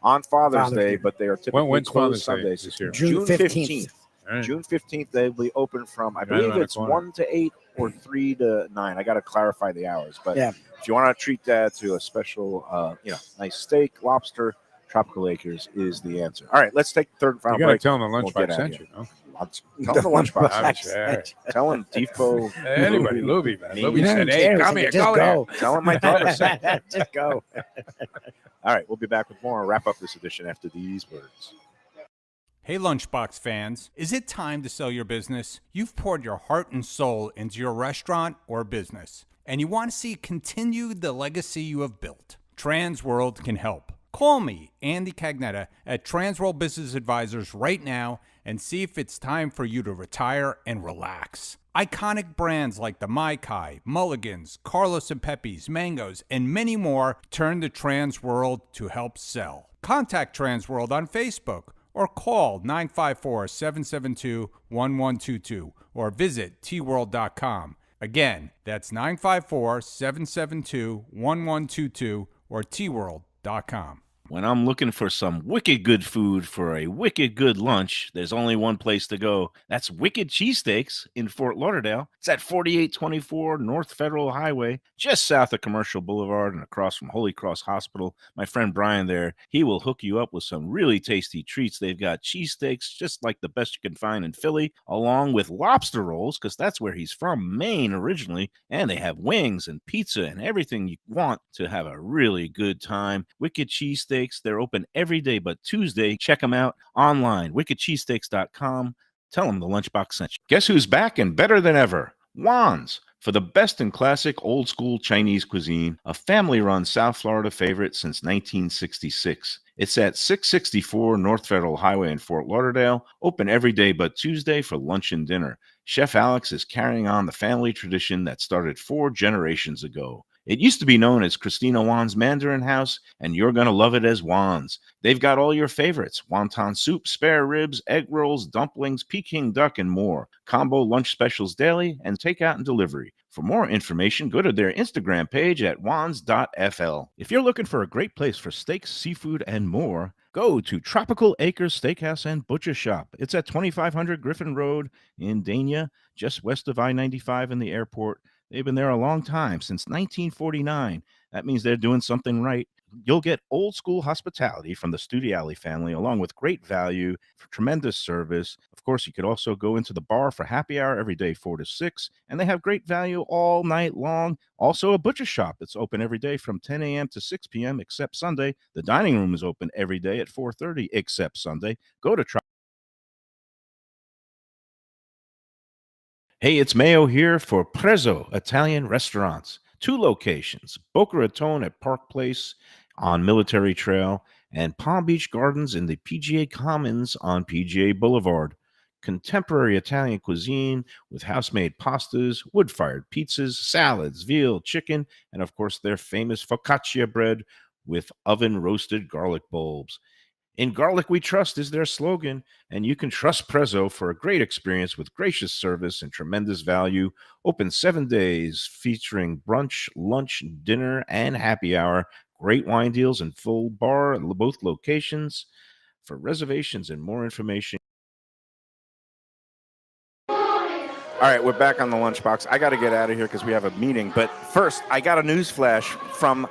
on Father's Day, but they are typically When's closed Father's Day Sundays. this year? June 15th. All right. June 15th, they'll be open from, I Right believe around the it's corner. 1 to 8 or 3 to 9. I got to clarify the hours. But Yeah. if you want to treat that to a special, nice steak, lobster, Tropical Acres is the answer. All right, let's take the third and You final got to break. tell them the We'll lunchbox get out sent of you. No? Tell them the lunchbox. Obviously, all right. Tell them Defo. Anybody, Lubie, man. Me. Lubie You said, don't "Hey, care. come He here, said, just go go. Tell them my daughter sent. Just go. All right, we'll be back with more. Wrap up this edition after these words. Hey Lunchbox fans, is it time to sell your business? You've poured your heart and soul into your restaurant or business, and you want to see continue the legacy you have built. Transworld can help. Call me, Andy Cagnetta, at Transworld Business Advisors right now and see if it's time for you to retire and relax. Iconic brands like the Mai Kai, Mulligans, Carlos and Pepe's, Mangoes, and many more turn to Transworld to help sell. Contact Transworld on Facebook or call 954-772-1122 or visit tworld.com. Again, that's 954-772-1122 or tworld.com. When I'm looking for some wicked good food for a wicked good lunch, there's only one place to go. That's Wicked Cheesesteaks in Fort Lauderdale. It's at 4824 North Federal Highway, just south of Commercial Boulevard and across from Holy Cross Hospital. My friend Brian there, he will hook you up with some really tasty treats. They've got cheesesteaks, just like the best you can find in Philly, along with lobster rolls, because that's where he's from, Maine originally. And they have wings and pizza and everything you want to have a really good time. Wicked Cheesesteaks. They're open every day but Tuesday. Check them out online, wickedcheesesteaks.com. Tell them the Lunchbox sent you. Guess who's back and better than ever? Juan's. For the best in classic old-school Chinese cuisine, a family-run South Florida favorite since 1966. It's at 664 North Federal Highway in Fort Lauderdale, open every day but Tuesday for lunch and dinner. Chef Alex is carrying on the family tradition that started 4 generations ago. It used to be known as Christina Wan's Mandarin House, and you're going to love it as Wan's. They've got all your favorites: wonton soup, spare ribs, egg rolls, dumplings, Peking duck, and more. Combo lunch specials daily and takeout and delivery. For more information, go to their Instagram page at wans.fl. If you're looking for a great place for steaks, seafood, and more, go to Tropical Acres Steakhouse and Butcher Shop. It's at 2500 Griffin Road in Dania, just west of I-95 and the airport. They've been there a long time, since 1949. That means they're doing something right. You'll get old school hospitality from the Studiali family, along with great value, for tremendous service. Of course, you could also go into the bar for happy hour every day, 4 to 6, and they have great value all night long. Also, a butcher shop that's open every day from 10 a.m. to 6 p.m. except Sunday. The dining room is open every day at 4:30 except Sunday. Go to Hey, it's Mayo here for Prezzo Italian Restaurants. 2 locations, Boca Raton at Park Place on Military Trail and Palm Beach Gardens in the PGA Commons on PGA Boulevard. Contemporary Italian cuisine with house-made pastas, wood-fired pizzas, salads, veal, chicken, and of course their famous focaccia bread with oven-roasted garlic bulbs. In Garlic We Trust is their slogan, and you can trust Prezzo for a great experience with gracious service and tremendous value. Open 7 days, featuring brunch, lunch, dinner, and happy hour. Great wine deals and full bar at both locations. For reservations and more information. All right, we're back on the Lunchbox. I got to get out of here because we have a meeting. But first, I got a news flash from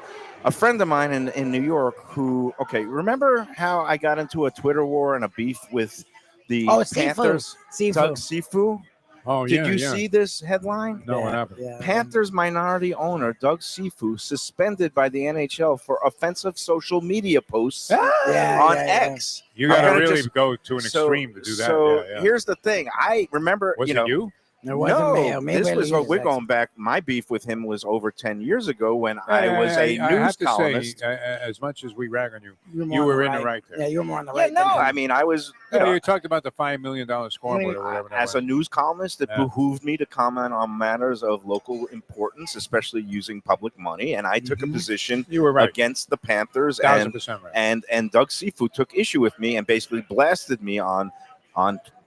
a friend of mine in New York who, remember how I got into a Twitter war and a beef with the Panthers? Doug Sifu. Oh, Did you see this headline? No, what happened? Yeah. Panthers minority owner Doug Sifu suspended by the NHL for offensive social media posts on X. You got I'm to gonna really go to an extreme to do that. So yeah. here's the thing. I remember, Was it you? It wasn't Mayo. Mayo this was barely we're uses going back. My beef with him was over 10 years ago when I was a I news have to columnist. say, as much as we rag on you, more you on were the in the right there. Yeah, you were more on the Yeah, right. no, than him. I mean, I was, you know, You talked about the $5 million scoreboard or whatever. as a news columnist, it Yeah. behooved me to comment on matters of local importance, especially using public money. And I took a position You were right. against the Panthers, 1,000% right. and Doug Sifu took issue with me and basically blasted me on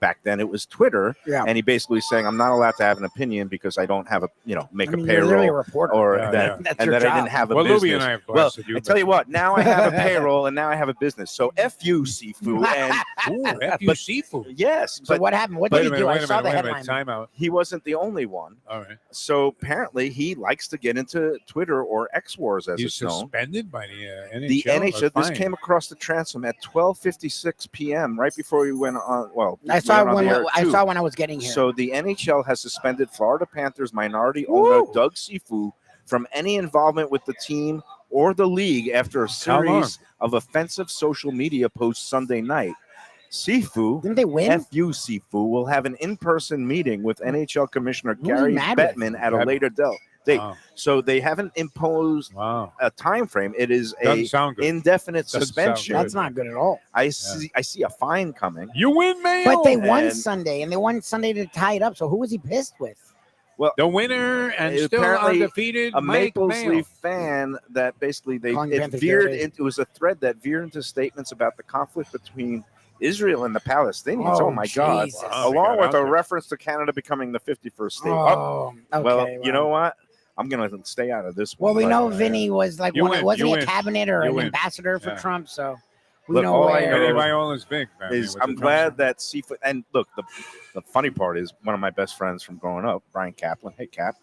back then it was Twitter, Yeah. and he basically saying I'm not allowed to have an opinion because I don't have a make I mean, a you're literally a payroll reporter. or Yeah, that yeah. That's and your that I job. didn't have a Well, business. Lubie and I have Well, blasted you. I tell you what, now I have a payroll and now I have a business. So F you, Sifu, and Ooh, F-U seafood. yes, So but what happened? What Wait did a he do? minute, I wait a saw minute, the wait a minute. headline. Time out. he wasn't the only one. All right. So apparently he likes to get into Twitter or X Wars as He's it's known. suspended by the NHL. The or NHL. This fined? came across the transom at 12:56 p.m. right before we went on. Well, I we saw went on when the air I too. saw when I was getting here. So the NHL has suspended Florida Panthers minority owner Doug Sifu from any involvement with the team or the league after a How long? series of offensive social media posts Sunday night. Sifu, Didn't they win? FU Sifu, will have an in-person meeting with NHL Commissioner Who was Gary mad with? Bettman at a Bettman. later date. Wow. So they haven't imposed Wow. a time frame. It is Doesn't a sound good. indefinite Doesn't sound suspension. good. That's not good at all. I see a fine coming. You win, Mayo. But they won And- Sunday, and they won Sunday to tie it up. So who was he pissed with? the winner and still Apparently, undefeated. A Mike Maple Mayo. Leaf fan that basically Calling it Panthers veered dirty. into, it was a thread that veered into statements about the conflict between Israel and the Palestinians. Oh, my God. Jesus. Wow, we Along got with out a there. reference to Canada becoming the 51st state. Oh, okay. Well, you know what? I'm going to stay out of this Well, one. we but- know Vinny was like You one. win, Wasn't you he a win. cabinet or You an win. ambassador for Yeah. Trump? So we Look, know all I where. know Vinny is- Viola's big. I mean, with I'm the glad Trump that Seafood, and look, the funny part is one of my best friends from growing up, Brian Kaplan. Hey, Cap.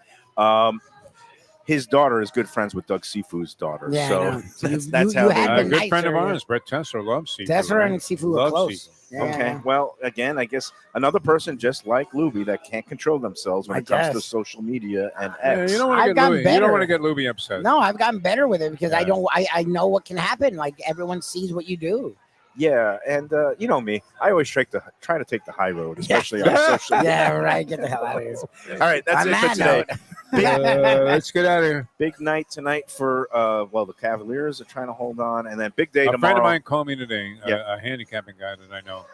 His daughter is good friends with Doug Sifu's daughter. Yeah, I so know. So that's you how had A been good friend of nicer. ours, Brett Tesser, loves seafood. Tesser right? and Sifu were Loves close. seafood. Yeah. Okay. Well, again, I guess another person just like Lubie that can't control themselves when I it comes to guess. social media and Yeah, X. you don't want I've to get gotten Lubie. You better. don't want to get Lubie upset. No, I've gotten better with it because I Yeah. don't. I know what can happen. Like everyone sees what you do. Yeah, and you know me, I always try to take the high road, especially on social media. Yeah, right. Get the hell out of here. All right, that's On it for that today. note- Let's get out of here. Big night tonight for the Cavaliers are trying to hold on, and then big day A tomorrow. friend of mine called me today, Yep. a handicapping guy that I know,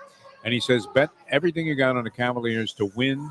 and he says, bet everything you got on the Cavaliers to win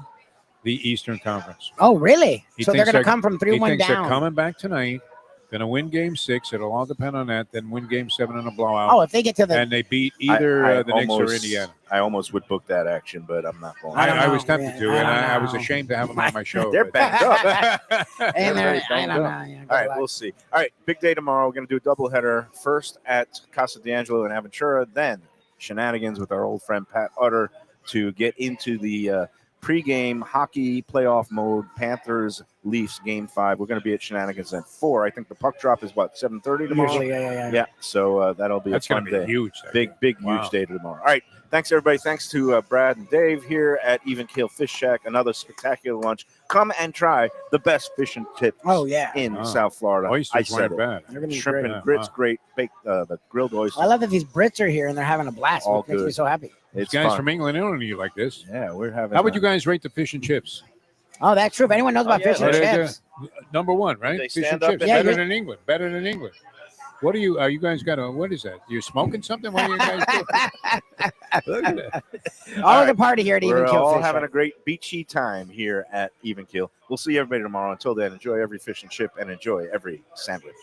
the Eastern Conference. Oh, really? He So they're thinks going to come from He 3-1 thinks they're down. coming back tonight, going to win Game 6. It'll all depend on that. Then win Game 7 in a blowout. Oh, if they get to the and they beat either I the Knicks or almost- Indiana. I almost would book that action, but I'm not going. I don't I was know. tempted to, I and don't I was know. ashamed to have them on my show. They're but- banged up. and very I banged don't know. up. Yeah, good All right, luck. we'll see. All right, big day tomorrow. We're going to do a doubleheader. First at Casa D'Angelo in Aventura, then Shenanigans with our old friend Pat Utter to get into the pregame hockey playoff mode. Panthers Leafs Game 5. We're going to be at Shenanigans at 4. I think the puck drop is 7:30 tomorrow. Usually, yeah. Yeah, so that'll be That's a fun going to be day. huge. Big, Wow. huge day tomorrow. All right. Thanks, everybody. Thanks to Brad and Dave here at Even Keel Fish Shack. Another spectacular lunch. Come and try the best fish and chips Oh, yeah. in Oh. South Florida. Oysters I said weren't it. bad. They're gonna be Shrimp great. and grits, Wow. great. Baked, the grilled oysters. I love that these Brits are here and they're having a blast. All Which makes me good. so happy. It's Guys fun. from England, they don't eat like this. Yeah, we're having. How would you guys rate the fish and chips? Oh, that's true. If anyone knows about yeah, fish and they're- chips, Number one, right? They Fish and stand up chips. and- Yeah, Better you're- than England. Better than England. What are you? Are you guys got a? What is that? You smoking something? What are you guys doing? Look at that. all of right. the party here at Even We're Keel all Fish having Shack. a great beachy time here at Even Keel. We'll see everybody tomorrow. Until then, enjoy every fish and chip and enjoy every sandwich.